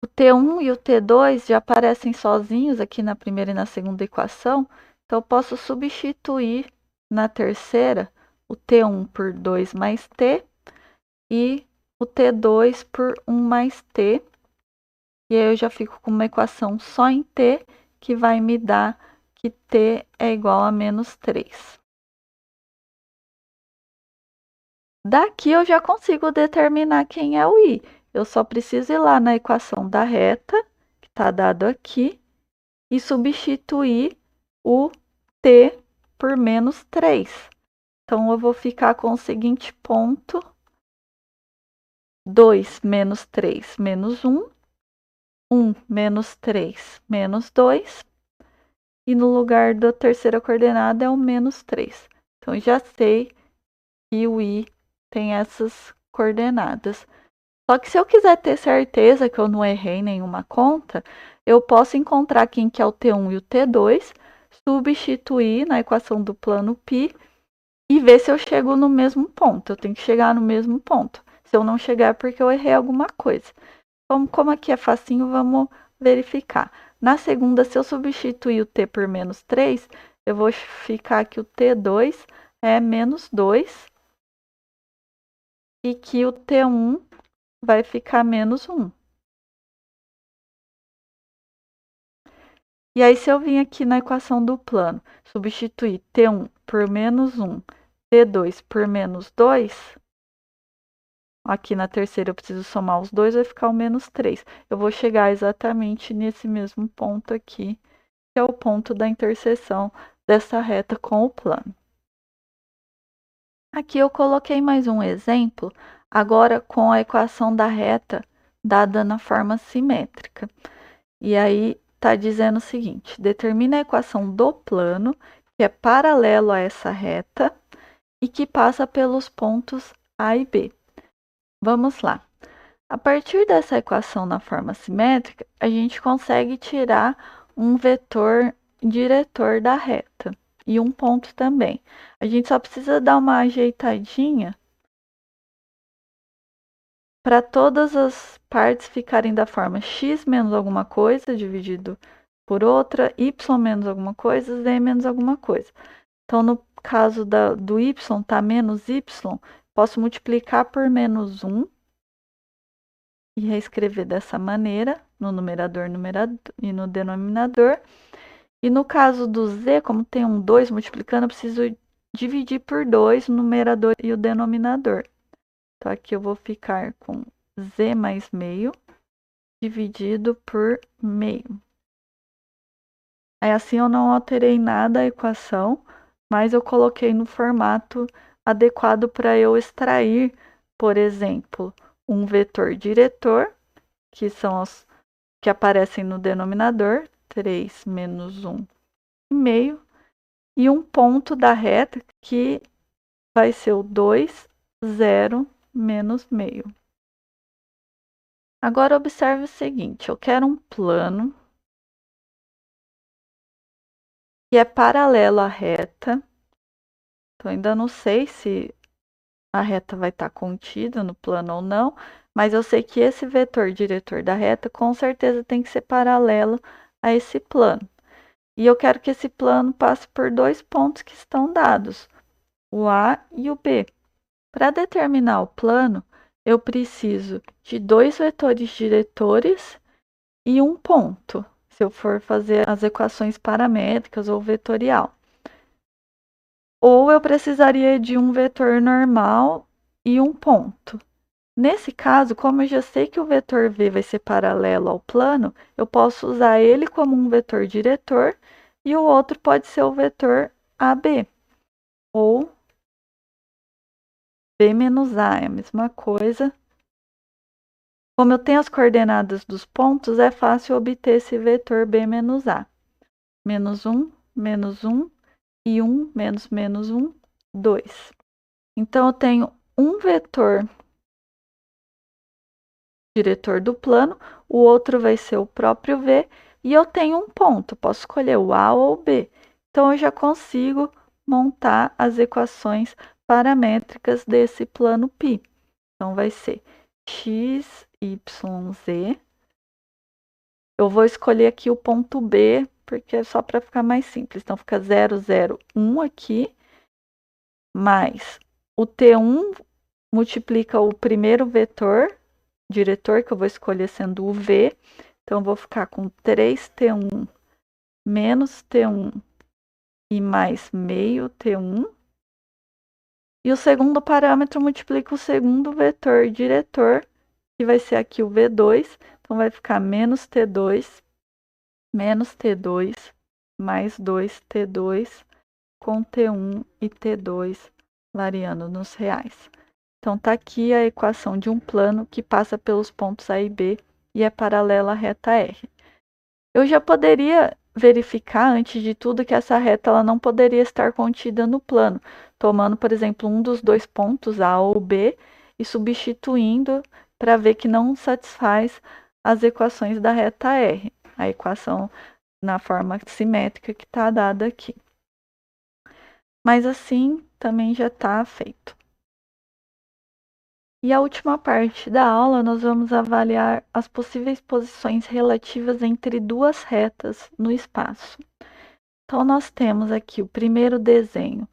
o T1 e o T2 já aparecem sozinhos aqui na primeira e na segunda equação, então eu posso substituir na terceira o T1 por 2 mais T e o T2 por 1 mais T. E aí eu já fico com uma equação só em T, que vai me dar que T é igual a menos 3. Daqui eu já consigo determinar quem é o I. Eu só preciso ir lá na equação da reta, que está dado aqui, e substituir o T por menos 3. Então, eu vou ficar com o seguinte ponto: 2 menos 3 menos 1, 1 menos 3 menos 2, e no lugar da terceira coordenada é o menos 3. Então, eu já sei que o I tem essas coordenadas. Só que se eu quiser ter certeza que eu não errei nenhuma conta, eu posso encontrar quem que é o T1 e o T2, substituir na equação do plano π e ver se eu chego no mesmo ponto. Eu tenho que chegar no mesmo ponto. Se eu não chegar é porque eu errei alguma coisa. Então, como aqui é facinho, vamos verificar. Na segunda, se eu substituir o t por menos 3, eu vou ficar que o T2 é menos 2 e que o T1 vai ficar menos 1. E aí, se eu vim aqui na equação do plano, substituir T1 por menos 1, T2 por menos 2, aqui na terceira eu preciso somar os dois, vai ficar o menos 3. Eu vou chegar exatamente nesse mesmo ponto aqui, que é o ponto da interseção dessa reta com o plano. Aqui eu coloquei mais um exemplo, agora com a equação da reta dada na forma simétrica. E aí está dizendo o seguinte: determina a equação do plano que é paralelo a essa reta e que passa pelos pontos A e B. Vamos lá. A partir dessa equação na forma simétrica, a gente consegue tirar um vetor diretor da reta e um ponto também. A gente só precisa dar uma ajeitadinha para todas as partes ficarem da forma x menos alguma coisa dividido por outra, y menos alguma coisa, z menos alguma coisa. Então, no caso do y, tá menos y, posso multiplicar por menos 1 e reescrever dessa maneira, no numerador e no denominador. E no caso do z, como tem um 2 multiplicando, eu preciso dividir por 2 o numerador e o denominador. Então, aqui eu vou ficar com z mais meio dividido por meio. Aí assim eu não alterei nada a equação, mas eu coloquei no formato adequado para eu extrair, por exemplo, um vetor diretor, que são os que aparecem no denominador, 3 menos 1,5. E um ponto da reta que vai ser o 2, 0, menos meio. Agora observe o seguinte, eu quero um plano que é paralelo à reta. Então, ainda não sei se a reta vai estar contida no plano ou não, mas eu sei que esse vetor diretor da reta com certeza tem que ser paralelo a esse plano. E eu quero que esse plano passe por dois pontos que estão dados, o A e o B. Para determinar o plano, eu preciso de dois vetores diretores e um ponto, se eu for fazer as equações paramétricas ou vetorial. Ou eu precisaria de um vetor normal e um ponto. Nesse caso, como eu já sei que o vetor V vai ser paralelo ao plano, eu posso usar ele como um vetor diretor e o outro pode ser o vetor AB. Ou B menos A, é a mesma coisa. Como eu tenho as coordenadas dos pontos, é fácil obter esse vetor B menos A. Menos 1, e 1 menos menos 1, 2. Então, eu tenho um vetor diretor do plano, o outro vai ser o próprio V, e eu tenho um ponto, posso escolher o A ou o B. Então, eu já consigo montar as equações paramétricas desse plano π. Então, vai ser x, y, z. Eu vou escolher aqui o ponto B, porque é só para ficar mais simples. Então, fica 0, 0, 1 aqui, mais o T1 multiplica o primeiro vetor diretor, que eu vou escolher sendo o V. Então, eu vou ficar com 3T1 menos T1 e mais meio T1. E o segundo parâmetro multiplica o segundo vetor diretor, que vai ser aqui o V2. Então, vai ficar menos T2 mais 2T2 com T1 e T2 variando nos reais. Então, está aqui a equação de um plano que passa pelos pontos A e B e é paralela à reta R. Eu já poderia verificar, antes de tudo, que essa reta ela não poderia estar contida no plano, tomando, por exemplo, um dos dois pontos, A ou B, e substituindo para ver que não satisfaz as equações da reta R, a equação na forma simétrica que está dada aqui. Mas assim também já está feito. E a última parte da aula, nós vamos avaliar as possíveis posições relativas entre duas retas no espaço. Então, nós temos aqui o primeiro desenho,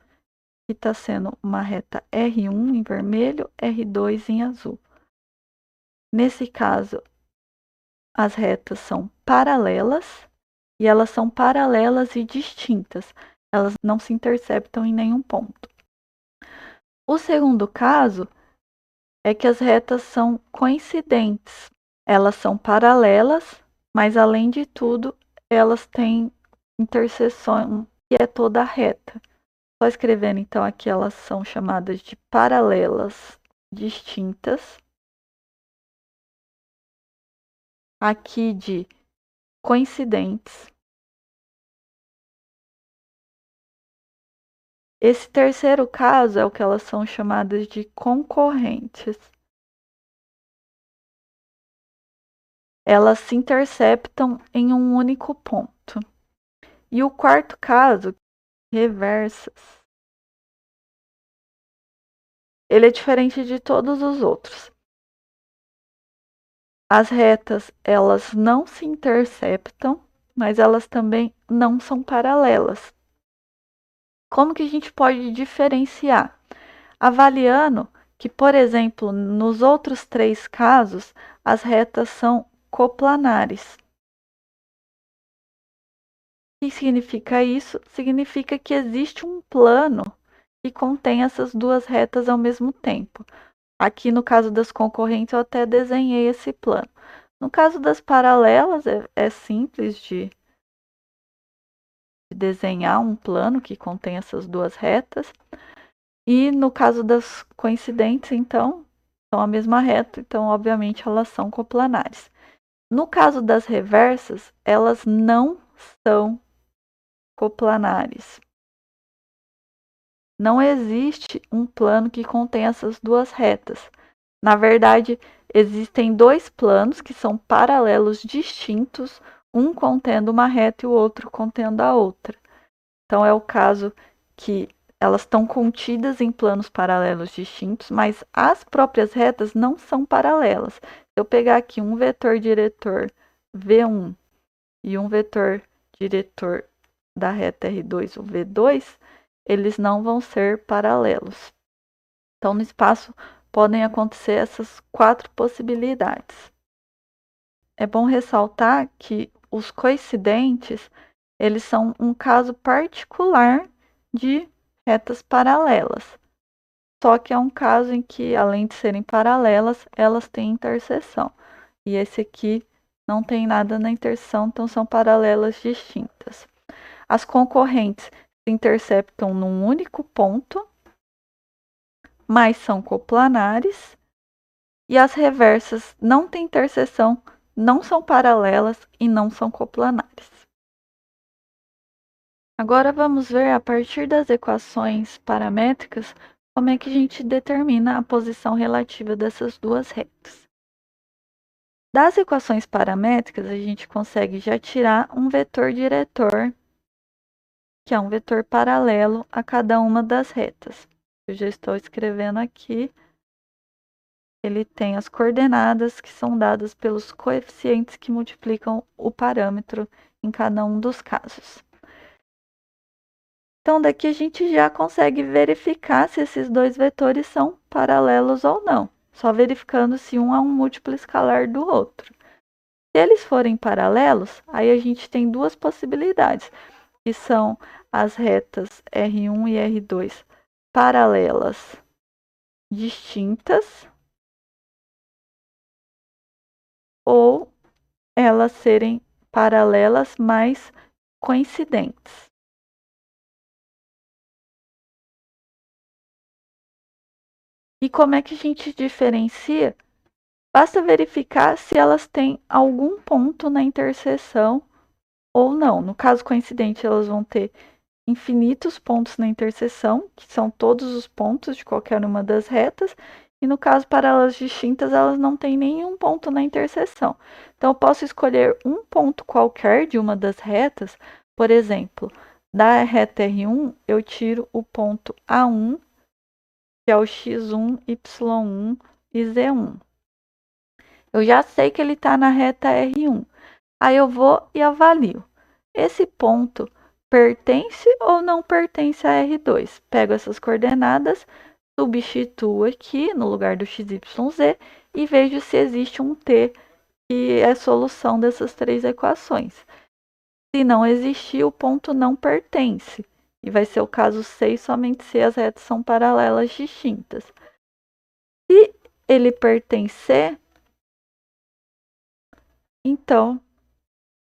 que está sendo uma reta R1 em vermelho, R2 em azul. Nesse caso, as retas são paralelas, e elas são paralelas e distintas. Elas não se interceptam em nenhum ponto. O segundo caso é que as retas são coincidentes. Elas são paralelas, mas além de tudo, elas têm interseção que é toda reta. Só escrevendo então aqui, elas são chamadas de paralelas distintas. Aqui de coincidentes. Esse terceiro caso é o que elas são chamadas de concorrentes. Elas se interceptam em um único ponto. E o quarto caso, reversas, ele é diferente de todos os outros. As retas, elas não se interceptam, mas elas também não são paralelas. Como que a gente pode diferenciar? Avaliando que, por exemplo, nos outros três casos, as retas são coplanares. O que significa isso? Significa que existe um plano que contém essas duas retas ao mesmo tempo. Aqui no caso das concorrentes eu até desenhei esse plano. No caso das paralelas é simples de desenhar um plano que contém essas duas retas. E no caso das coincidentes, então, são a mesma reta, então obviamente elas são coplanares. No caso das reversas, elas não são coplanares. Não existe um plano que contém essas duas retas. Na verdade, existem dois planos que são paralelos distintos, um contendo uma reta e o outro contendo a outra. Então é o caso que elas estão contidas em planos paralelos distintos, mas as próprias retas não são paralelas. Se eu pegar aqui um vetor diretor V1 e um vetor diretor da reta R2, o V2, eles não vão ser paralelos. Então, no espaço podem acontecer essas quatro possibilidades. É bom ressaltar que os coincidentes, eles são um caso particular de retas paralelas. Só que é um caso em que, além de serem paralelas, elas têm interseção. E esse aqui não tem nada na interseção, então são paralelas distintas. As concorrentes se interceptam num único ponto, mas são coplanares. E as reversas não têm interseção, não são paralelas e não são coplanares. Agora vamos ver, a partir das equações paramétricas, como é que a gente determina a posição relativa dessas duas retas. Das equações paramétricas, a gente consegue já tirar um vetor diretor, que é um vetor paralelo a cada uma das retas. Eu já estou escrevendo aqui. Ele tem as coordenadas que são dadas pelos coeficientes que multiplicam o parâmetro em cada um dos casos. Então, daqui a gente já consegue verificar se esses dois vetores são paralelos ou não, só verificando se um é um múltiplo escalar do outro. Se eles forem paralelos, aí a gente tem duas possibilidades, que são as retas R1 e R2 paralelas distintas, ou elas serem paralelas, mas coincidentes. E como é que a gente diferencia? Basta verificar se elas têm algum ponto na interseção ou não. No caso coincidente, elas vão ter infinitos pontos na interseção, que são todos os pontos de qualquer uma das retas, e no caso paralelas distintas, elas não têm nenhum ponto na interseção. Então, eu posso escolher um ponto qualquer de uma das retas, por exemplo, da reta R1, eu tiro o ponto A1, que é o x1, y1 e z1. Eu já sei que ele está na reta R1. Aí eu vou e avalio. Esse ponto pertence ou não pertence a R2? Pego essas coordenadas, substituo aqui no lugar do x, y, z e vejo se existe um t que é solução dessas três equações. Se não existir, o ponto não pertence. E vai ser o caso 6 somente se as retas são paralelas distintas. Se ele pertencer, então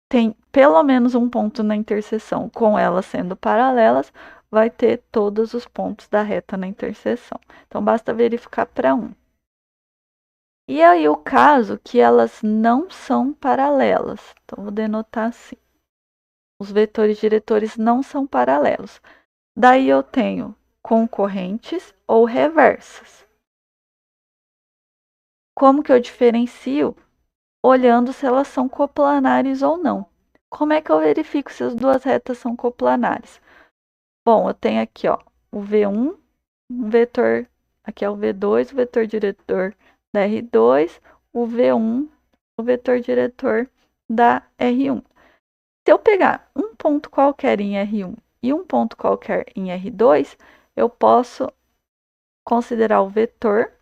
tem pelo menos um ponto na interseção, com elas sendo paralelas, vai ter todos os pontos da reta na interseção. Então, basta verificar para um. E aí, o caso que elas não são paralelas. Então, vou denotar assim. Os vetores diretores não são paralelos. Daí, eu tenho concorrentes ou reversas. Como que eu diferencio? Olhando se elas são coplanares ou não. Como é que eu verifico se as duas retas são coplanares? Bom, eu tenho aqui, ó, o V1, um vetor, aqui é o V2, o vetor diretor da R2, o V1, o vetor diretor da R1. Se eu pegar um ponto qualquer em R1 e um ponto qualquer em R2, eu posso considerar o vetor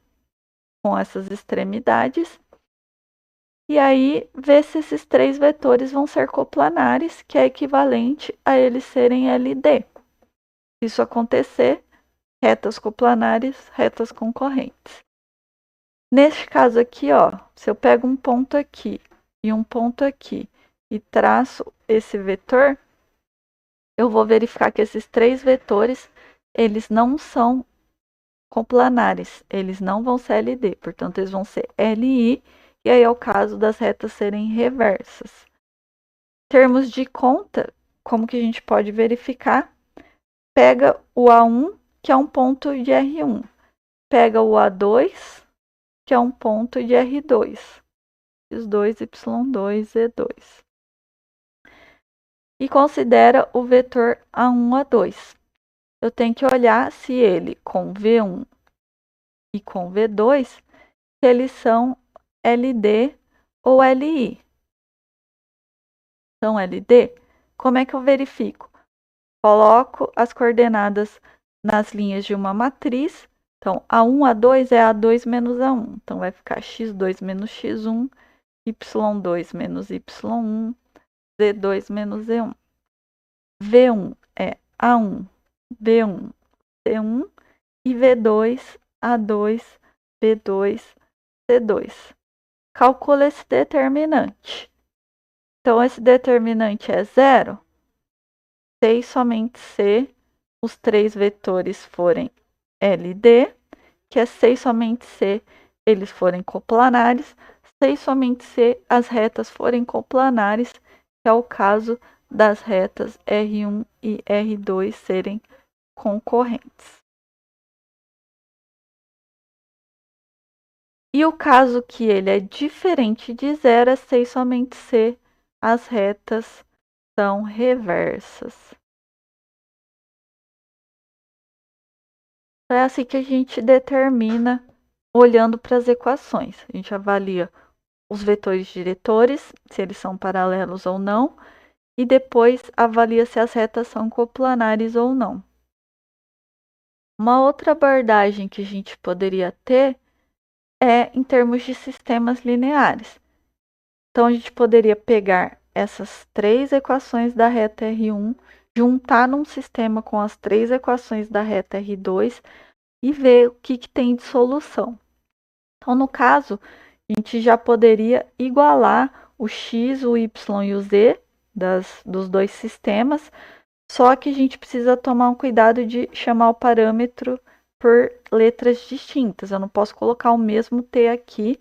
com essas extremidades e aí ver se esses três vetores vão ser coplanares, que é equivalente a eles serem LD. Se isso acontecer, retas coplanares, retas concorrentes. Neste caso aqui, ó, se eu pego um ponto aqui e um ponto aqui e traço esse vetor, eu vou verificar que esses três vetores, eles não são coplanares, eles não vão ser LD, portanto, eles vão ser LI, e aí é o caso das retas serem reversas. termos de conta, como que a gente pode verificar? Pega o A1, que é um ponto de R1. Pega o A2, que é um ponto de R2. X2, Y2, Z2. E considera o vetor A1, A2. Eu tenho que olhar se ele com V1 e com V2, se eles são LD ou LI. São LD? Como é que eu verifico? Coloco as coordenadas nas linhas de uma matriz. Então, A1, A2 é A2 menos A1. Então, vai ficar X2 menos X1, Y2 menos Y1, Z2 menos Z1. V1 é A1, B1, C1 e V2, A2, B2, C2. Calcula esse determinante. Então, esse determinante é zero se e somente se os três vetores forem LD, que é se e somente se eles forem coplanares, se e somente se as retas forem coplanares, que é o caso das retas R1 e R2 serem concorrentes. E o caso que ele é diferente de zero é se e somente se as retas são reversas. É assim que a gente determina olhando para as equações. A gente avalia os vetores diretores, se eles são paralelos ou não, e depois avalia se as retas são coplanares ou não. Uma outra abordagem que a gente poderia ter é em termos de sistemas lineares. Então, a gente poderia pegar essas três equações da reta R1, juntar num sistema com as três equações da reta R2 e ver o que tem de solução. Então, no caso, a gente já poderia igualar o x, o y e o z dos dois sistemas, só que a gente precisa tomar um cuidado de chamar o parâmetro por letras distintas. Eu não posso colocar o mesmo t aqui,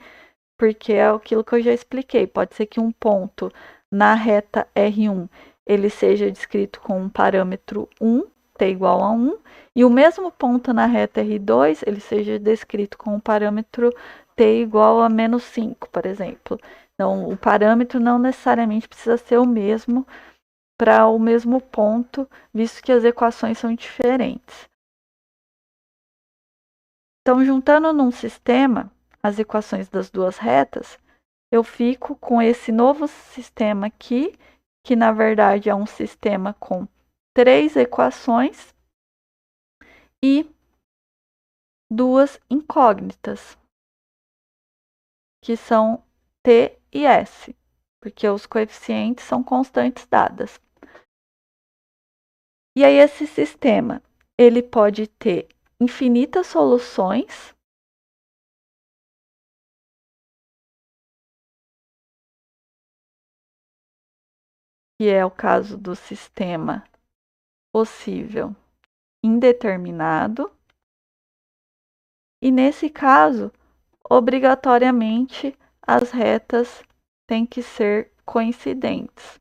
porque é aquilo que eu já expliquei. Pode ser que um ponto na reta R1 ele seja descrito com um parâmetro 1, t igual a 1, e o mesmo ponto na reta R2 ele seja descrito com um parâmetro t igual a menos 5, por exemplo. Então, o parâmetro não necessariamente precisa ser o mesmo para o mesmo ponto, visto que as equações são diferentes. Então, juntando num sistema as equações das duas retas, eu fico com esse novo sistema aqui, que na verdade é um sistema com três equações e duas incógnitas, que são t e s, porque os coeficientes são constantes dadas. E aí esse sistema, ele pode ter infinitas soluções, que é o caso do sistema possível indeterminado. E nesse caso, obrigatoriamente as retas têm que ser coincidentes.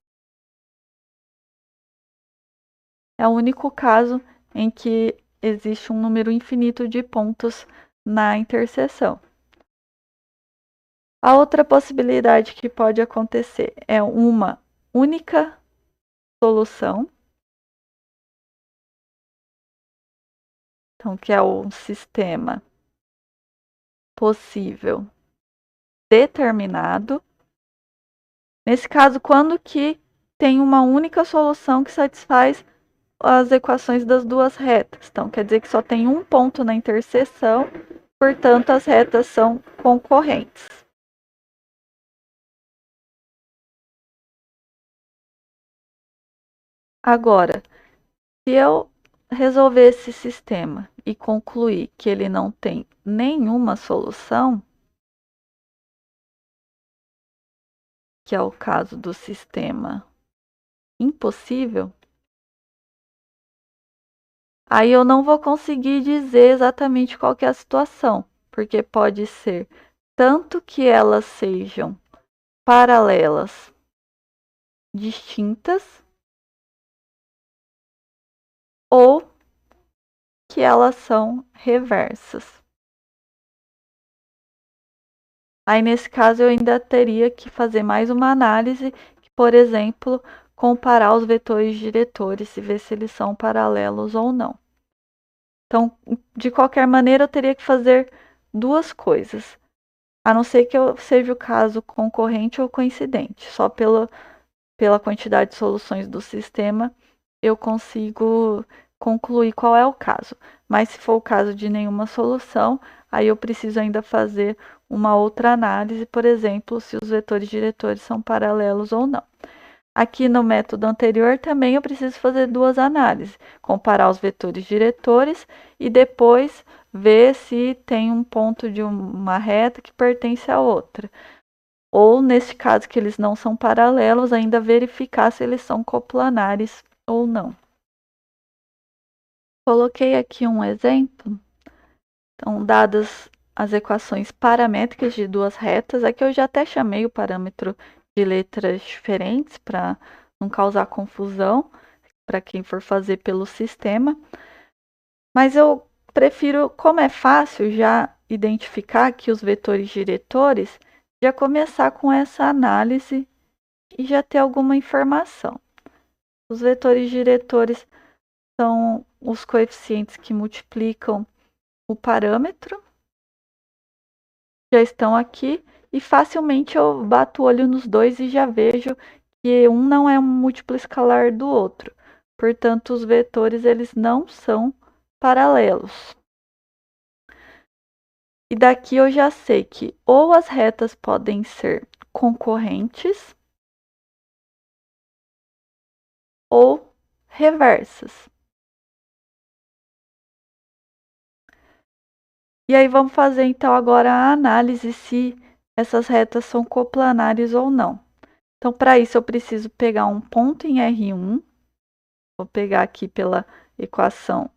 É o único caso em que existe um número infinito de pontos na interseção. A outra possibilidade que pode acontecer é uma única solução, então que é o sistema possível determinado. Nesse caso, quando que tem uma única solução que satisfaz as equações das duas retas. Então, quer dizer que só tem um ponto na interseção, portanto, as retas são concorrentes. Agora, se eu resolver esse sistema e concluir que ele não tem nenhuma solução, que é o caso do sistema impossível, aí eu não vou conseguir dizer exatamente qual que é a situação, porque pode ser tanto que elas sejam paralelas distintas ou que elas são reversas. Aí, nesse caso, eu ainda teria que fazer mais uma análise, por exemplo, comparar os vetores diretores e ver se eles são paralelos ou não. Então, de qualquer maneira, eu teria que fazer duas coisas, a não ser que seja o caso concorrente ou coincidente. Só pela quantidade de soluções do sistema, eu consigo concluir qual é o caso. Mas se for o caso de nenhuma solução, aí eu preciso ainda fazer uma outra análise, por exemplo, se os vetores diretores são paralelos ou não. Aqui no método anterior também eu preciso fazer duas análises, comparar os vetores diretores e depois ver se tem um ponto de uma reta que pertence à outra. Ou, nesse caso que eles não são paralelos, ainda verificar se eles são coplanares ou não. Coloquei aqui um exemplo. Então, dadas as equações paramétricas de duas retas, aqui eu já até chamei o parâmetro de letras diferentes para não causar confusão para quem for fazer pelo sistema. Mas eu prefiro, como é fácil já identificar aqui os vetores diretores, já começar com essa análise e já ter alguma informação. Os vetores diretores são os coeficientes que multiplicam o parâmetro, já estão aqui e facilmente eu bato o olho nos dois e já vejo que um não é um múltiplo escalar do outro. Portanto, os vetores eles não são paralelos. E daqui eu já sei que ou as retas podem ser concorrentes ou reversas. E aí vamos fazer então agora a análise se essas retas são coplanares ou não. Então, para isso eu preciso pegar um ponto em R1. Vou pegar aqui pela equação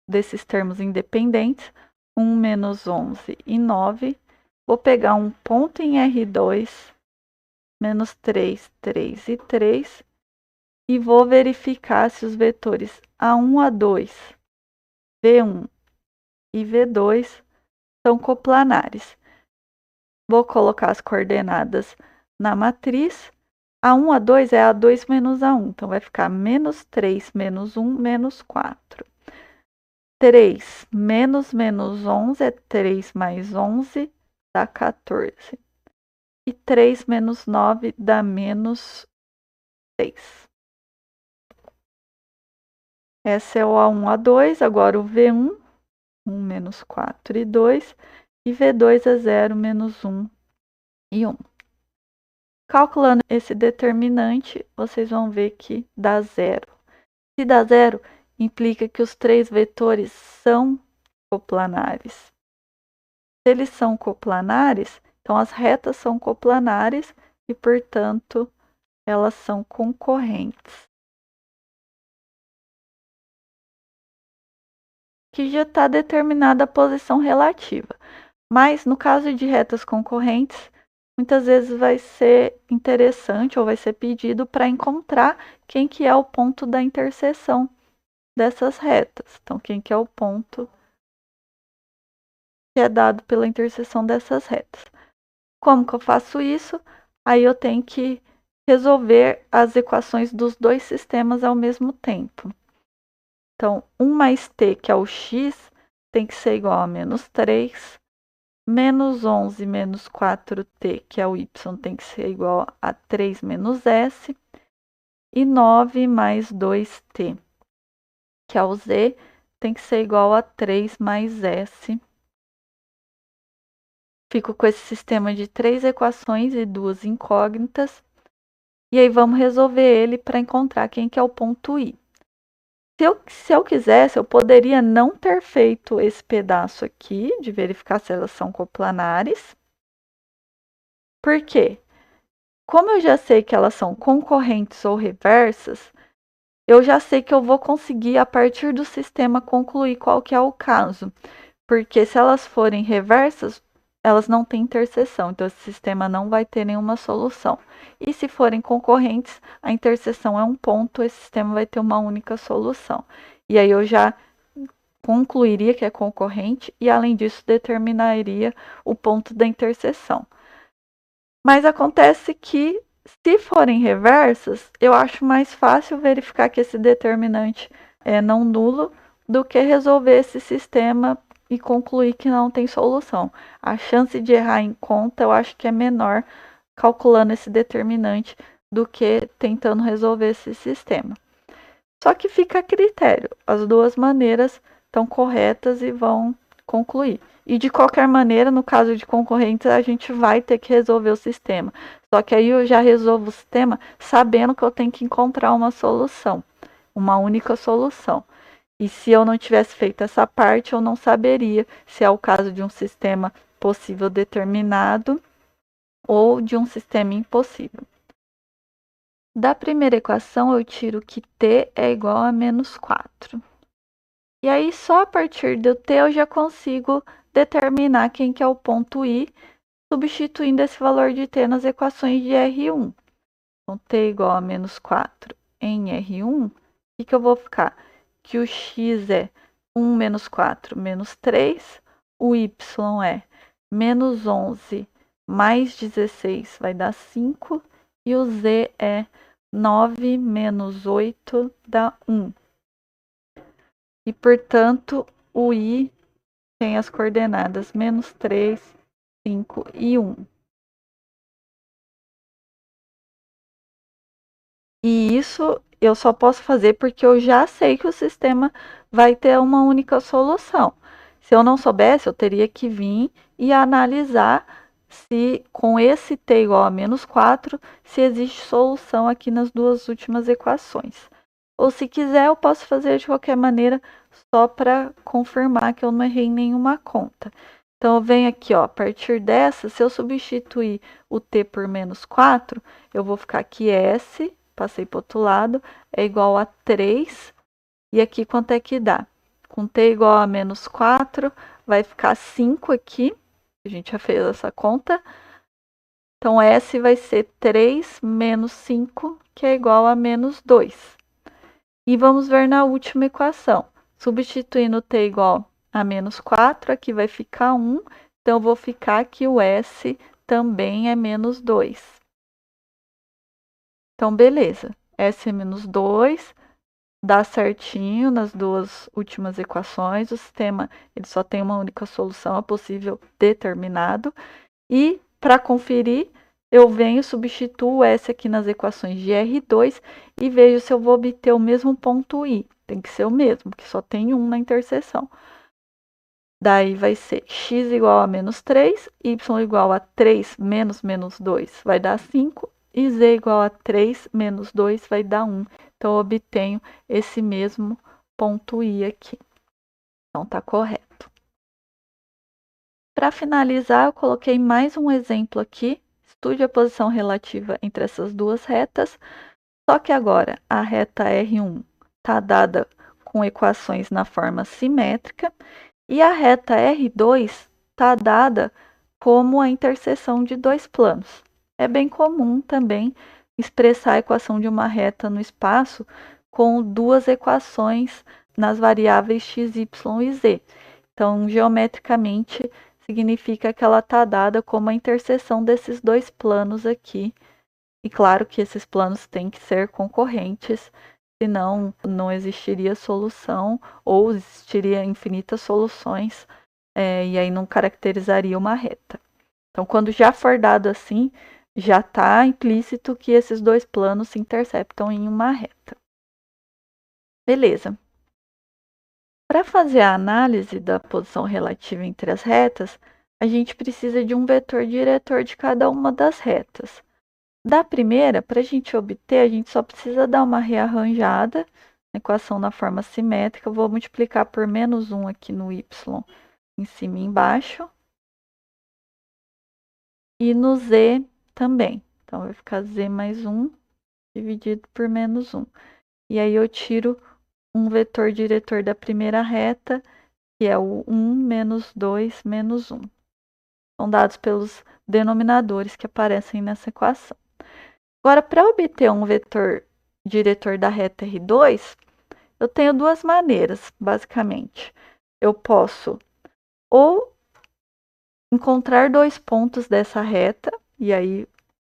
desses termos independentes, 1 menos 11 e 9. Vou pegar um ponto em R2, menos 3, 3 e 3. E vou verificar se os vetores A1, A2, V1 e V2 são coplanares. Vou colocar as coordenadas na matriz. A1, A2 é A2 menos A1. Então, vai ficar menos 3 menos 1 menos 4. 3 menos 11 é 3 mais 11, dá 14. E 3 menos 9 dá menos 6. Essa é o A1, A2. Agora o V1, 1 menos 4 e 2. E V2 é 0 menos 1 e 1. Calculando esse determinante, vocês vão ver que dá 0. Se dá 0, implica que os três vetores são coplanares. Se eles são coplanares, então as retas são coplanares e, portanto, elas são concorrentes. Que já está determinada a posição relativa. Mas no caso de retas concorrentes, muitas vezes vai ser interessante ou vai ser pedido para encontrar quem que é o ponto da interseção dessas retas. Então, quem que é o ponto que é dado pela interseção dessas retas. Como que eu faço isso? Aí eu tenho que resolver as equações dos dois sistemas ao mesmo tempo. Então, 1 mais t, que é o x, tem que ser igual a menos 3. Menos 11 menos 4t, que é o y, tem que ser igual a 3 menos s. E 9 mais 2t, que é o z, tem que ser igual a 3 mais s. Fico com esse sistema de 3 equações e 2 incógnitas. E aí vamos resolver ele para encontrar quem que é o ponto I. Se eu quisesse, eu poderia não ter feito esse pedaço aqui, de verificar se elas são coplanares. Por quê? Como eu já sei que elas são concorrentes ou reversas, eu já sei que eu vou conseguir, a partir do sistema, concluir qual que é o caso. Porque se elas forem reversas, elas não têm interseção, então esse sistema não vai ter nenhuma solução. E se forem concorrentes, a interseção é um ponto, esse sistema vai ter uma única solução. E aí eu já concluiria que é concorrente e, além disso, determinaria o ponto da interseção. Mas acontece que, se forem reversas, eu acho mais fácil verificar que esse determinante é não nulo do que resolver esse sistema e concluir que não tem solução. A chance de errar em conta eu acho que é menor calculando esse determinante do que tentando resolver esse sistema. Só que fica a critério. As duas maneiras estão corretas e vão concluir. E de qualquer maneira, no caso de concorrentes, a gente vai ter que resolver o sistema. Só que aí eu já resolvo o sistema sabendo que eu tenho que encontrar uma solução, uma única solução. E se eu não tivesse feito essa parte, eu não saberia se é o caso de um sistema possível determinado ou de um sistema impossível. Da primeira equação, eu tiro que t é igual a menos 4. E aí, só a partir do t, eu já consigo determinar quem que é o ponto i, substituindo esse valor de t nas equações de R1. Então, t é igual a menos 4 em R1, o que eu vou ficar? Que o x é 1 menos 4 menos 3, o y é menos 11 mais 16 vai dar 5, e o z é 9 menos 8 dá 1. E, portanto, o i tem as coordenadas menos 3, 5 e 1. E isso eu só posso fazer porque eu já sei que o sistema vai ter uma única solução. Se eu não soubesse, eu teria que vir e analisar se com esse t igual a menos 4, se existe solução aqui nas duas últimas equações. Ou se quiser, eu posso fazer de qualquer maneira só para confirmar que eu não errei em nenhuma conta. Então, eu venho aqui, ó, a partir dessa, se eu substituir o t por menos 4, eu vou ficar aqui S, passei para o outro lado, é igual a 3. E aqui quanto é que dá? Com t igual a menos 4, vai ficar 5 aqui. A gente já fez essa conta. Então, S vai ser 3 menos 5, que é igual a menos 2. E vamos ver na última equação. Substituindo t igual a menos 4, aqui vai ficar 1. Então, eu vou ficar que o S também é menos 2. Então, beleza. S é menos 2, dá certinho nas duas últimas equações. O sistema ele só tem uma única solução, é possível determinado. E, para conferir, eu venho, substituo o S aqui nas equações de R2 e vejo se eu vou obter o mesmo ponto I. Tem que ser o mesmo, porque só tem um na interseção. Daí vai ser x igual a menos 3, y igual a 3 menos menos 2 vai dar 5, e z igual a 3 menos 2 vai dar 1. Então, eu obtenho esse mesmo ponto I aqui. Então, está correto. Para finalizar, eu coloquei mais um exemplo aqui. Estude a posição relativa entre essas duas retas. Só que agora a reta R1 está dada com equações na forma simétrica e a reta R2 está dada como a interseção de dois planos. É bem comum também expressar a equação de uma reta no espaço com duas equações nas variáveis x, y e z. Então, geometricamente, significa que ela está dada como a interseção desses dois planos aqui. E claro que esses planos têm que ser concorrentes, senão não existiria solução ou existiria infinitas soluções, e aí não caracterizaria uma reta. Então, quando já for dado assim, já está implícito que esses dois planos se interceptam em uma reta. Beleza. Para fazer a análise da posição relativa entre as retas, a gente precisa de um vetor diretor de cada uma das retas. Da primeira, para a gente obter, a gente só precisa dar uma rearranjada na equação na forma simétrica. Eu vou multiplicar por menos 1 aqui no y em cima e embaixo. E no z também. Então, vai ficar z mais 1 dividido por menos 1. E aí eu tiro um vetor diretor da primeira reta, que é o 1 menos 2 menos 1. são dados pelos denominadores que aparecem nessa equação. Agora, para obter um vetor diretor da reta R2, eu tenho duas maneiras, basicamente. Eu posso ou encontrar dois pontos dessa reta, e aí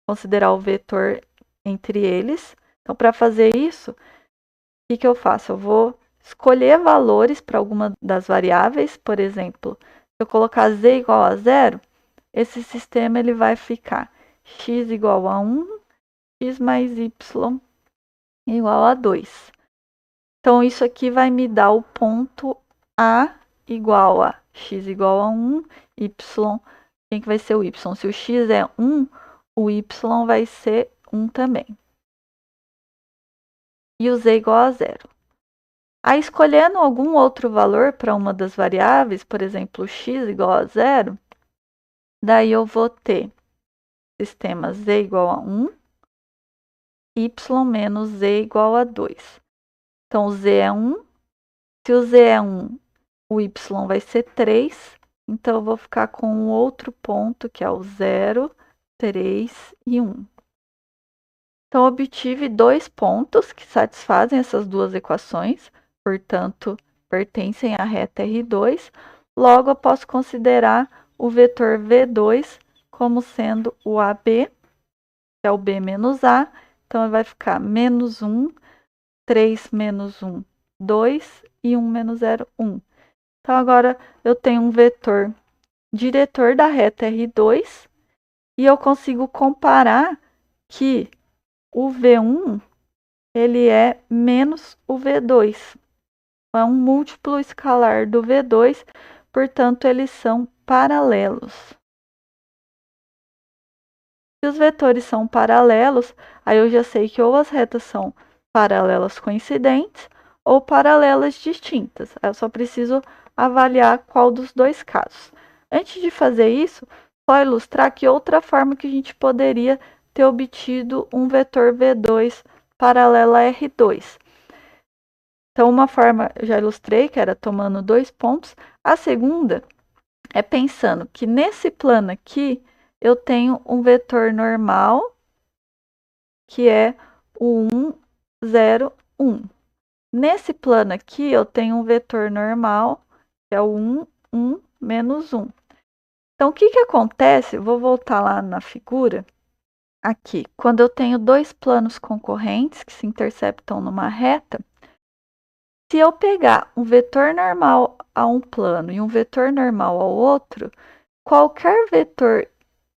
considerar o vetor entre eles. Então, para fazer isso, o que eu faço? Eu vou escolher valores para alguma das variáveis, por exemplo, se eu colocar z igual a 0, esse sistema ele vai ficar x igual a 1, x mais y igual a 2. Então, isso aqui vai me dar o ponto A igual a x igual a 1, y, quem que vai ser o y? Se o x é 1, o y vai ser 1 também. E o z igual a 0. Aí, escolhendo algum outro valor para uma das variáveis, por exemplo, x igual a 0, daí eu vou ter sistema z igual a 1, y menos z igual a 2. Então, o z é 1. Se o z é 1, o y vai ser 3. Então, eu vou ficar com um outro ponto, que é o 0, 3 e 1. Então, obtive dois pontos que satisfazem essas duas equações, portanto, pertencem à reta R2. Logo, eu posso considerar o vetor V2 como sendo o AB, que é o B menos A. Então, vai ficar menos 1, 3 menos 1, 2 e 1 menos 0, 1. Então, agora eu tenho um vetor diretor da reta R2 e eu consigo comparar que o V1 ele é menos o V2. É um múltiplo escalar do V2, portanto, eles são paralelos. Se os vetores são paralelos, aí eu já sei que ou as retas são paralelas coincidentes ou paralelas distintas. Eu só preciso avaliar qual dos dois casos. Antes de fazer isso, só ilustrar que outra forma que a gente poderia ter obtido um vetor V2 paralelo a R2. Então, uma forma eu já ilustrei, que era tomando dois pontos. A segunda é pensando que nesse plano aqui eu tenho um vetor normal, que é o 1, 0, 1. Nesse plano aqui eu tenho um vetor normal, que é o 1, 1, menos 1. Então, o que acontece? Vou voltar lá na figura. Aqui, quando eu tenho dois planos concorrentes que se interceptam numa reta, se eu pegar um vetor normal a um plano e um vetor normal ao outro, qualquer vetor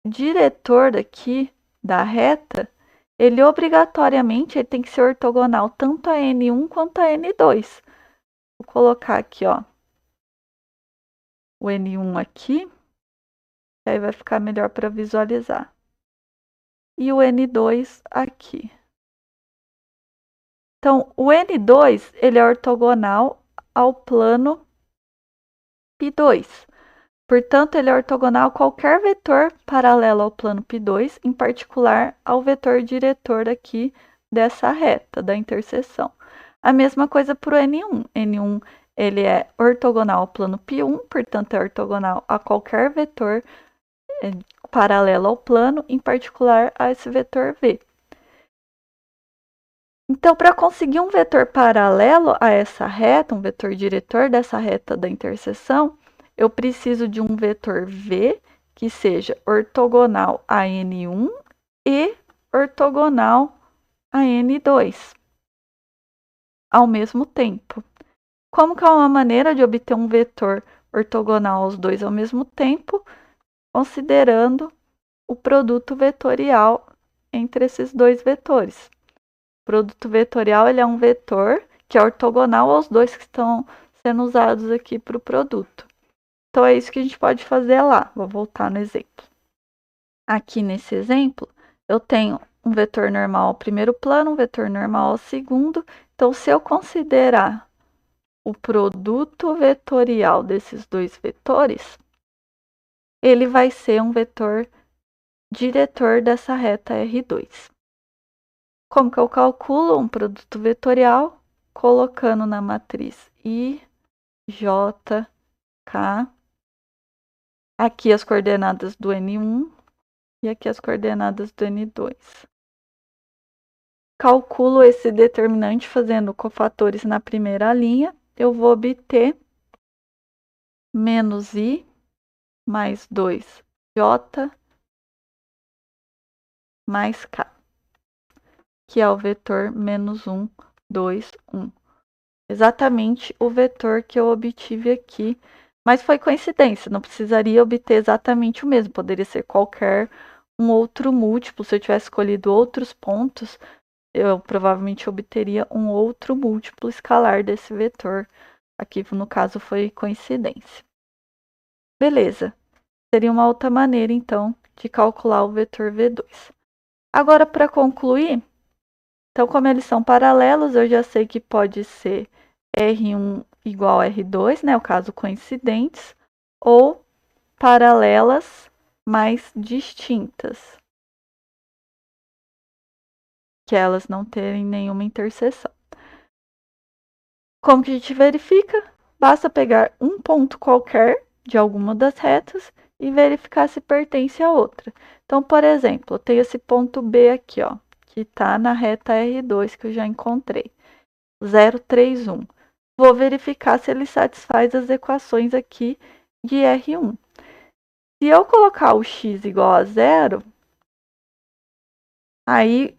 diretor daqui da reta, ele obrigatoriamente tem que ser ortogonal tanto a N1 quanto a N2. Vou colocar aqui, ó, o N1 aqui, que aí vai ficar melhor para visualizar. E o N2 aqui. Então, o N2 ele é ortogonal ao plano π2. Portanto, ele é ortogonal a qualquer vetor paralelo ao plano π2, em particular ao vetor diretor aqui dessa reta da interseção. A mesma coisa para o N1. N1 ele é ortogonal ao plano π1, portanto, é ortogonal a qualquer vetor paralelo ao plano, em particular a esse vetor V. Então, para conseguir um vetor paralelo a essa reta, um vetor diretor dessa reta da interseção, eu preciso de um vetor V que seja ortogonal a N1 e ortogonal a N2 ao mesmo tempo. Como que é uma maneira de obter um vetor ortogonal aos dois ao mesmo tempo? Considerando o produto vetorial entre esses dois vetores. O produto vetorial ele é um vetor que é ortogonal aos dois que estão sendo usados aqui para o produto. Então, é isso que a gente pode fazer lá. Vou voltar no exemplo. Aqui nesse exemplo, eu tenho um vetor normal ao primeiro plano, um vetor normal ao segundo. Então, se eu considerar o produto vetorial desses dois vetores, ele vai ser um vetor diretor dessa reta R2. Como que eu calculo um produto vetorial? Colocando na matriz I, J, K, Aqui as coordenadas do N1 e aqui as coordenadas do N2. Calculo esse determinante fazendo cofatores na primeira linha. Eu vou obter menos I mais 2J mais K, que é o vetor menos 1, 2, 1. Exatamente o vetor que eu obtive aqui, mas foi coincidência, não precisaria obter exatamente o mesmo, poderia ser qualquer um outro múltiplo. Se eu tivesse escolhido outros pontos, eu provavelmente obteria um outro múltiplo escalar desse vetor. Aqui, no caso, foi coincidência. Beleza. Seria uma outra maneira, então, de calcular o vetor V2. Agora, para concluir, então, como eles são paralelos, eu já sei que pode ser R1 igual a R2, né? O caso coincidentes, ou paralelas mais distintas, que elas não terem nenhuma interseção. Como que a gente verifica? Basta pegar um ponto qualquer de alguma das retas e verificar se pertence a outra. Então, por exemplo, eu tenho esse ponto B aqui, ó, que está na reta R2 que eu já encontrei, 0, 3, 1. Vou verificar se ele satisfaz as equações aqui de R1. Se eu colocar o x igual a 0, aí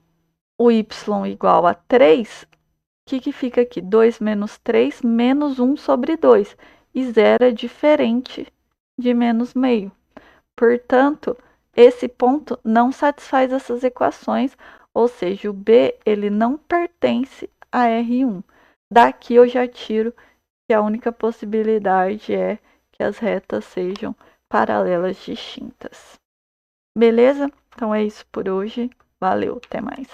o y igual a 3, o que fica aqui? 2 menos 3 menos 1 sobre 2. E 0 é diferente de menos meio. Portanto, esse ponto não satisfaz essas equações, ou seja, o B ele não pertence a R1. Daqui eu já tiro que a única possibilidade é que as retas sejam paralelas distintas. Beleza? Então é isso por hoje. Valeu, até mais.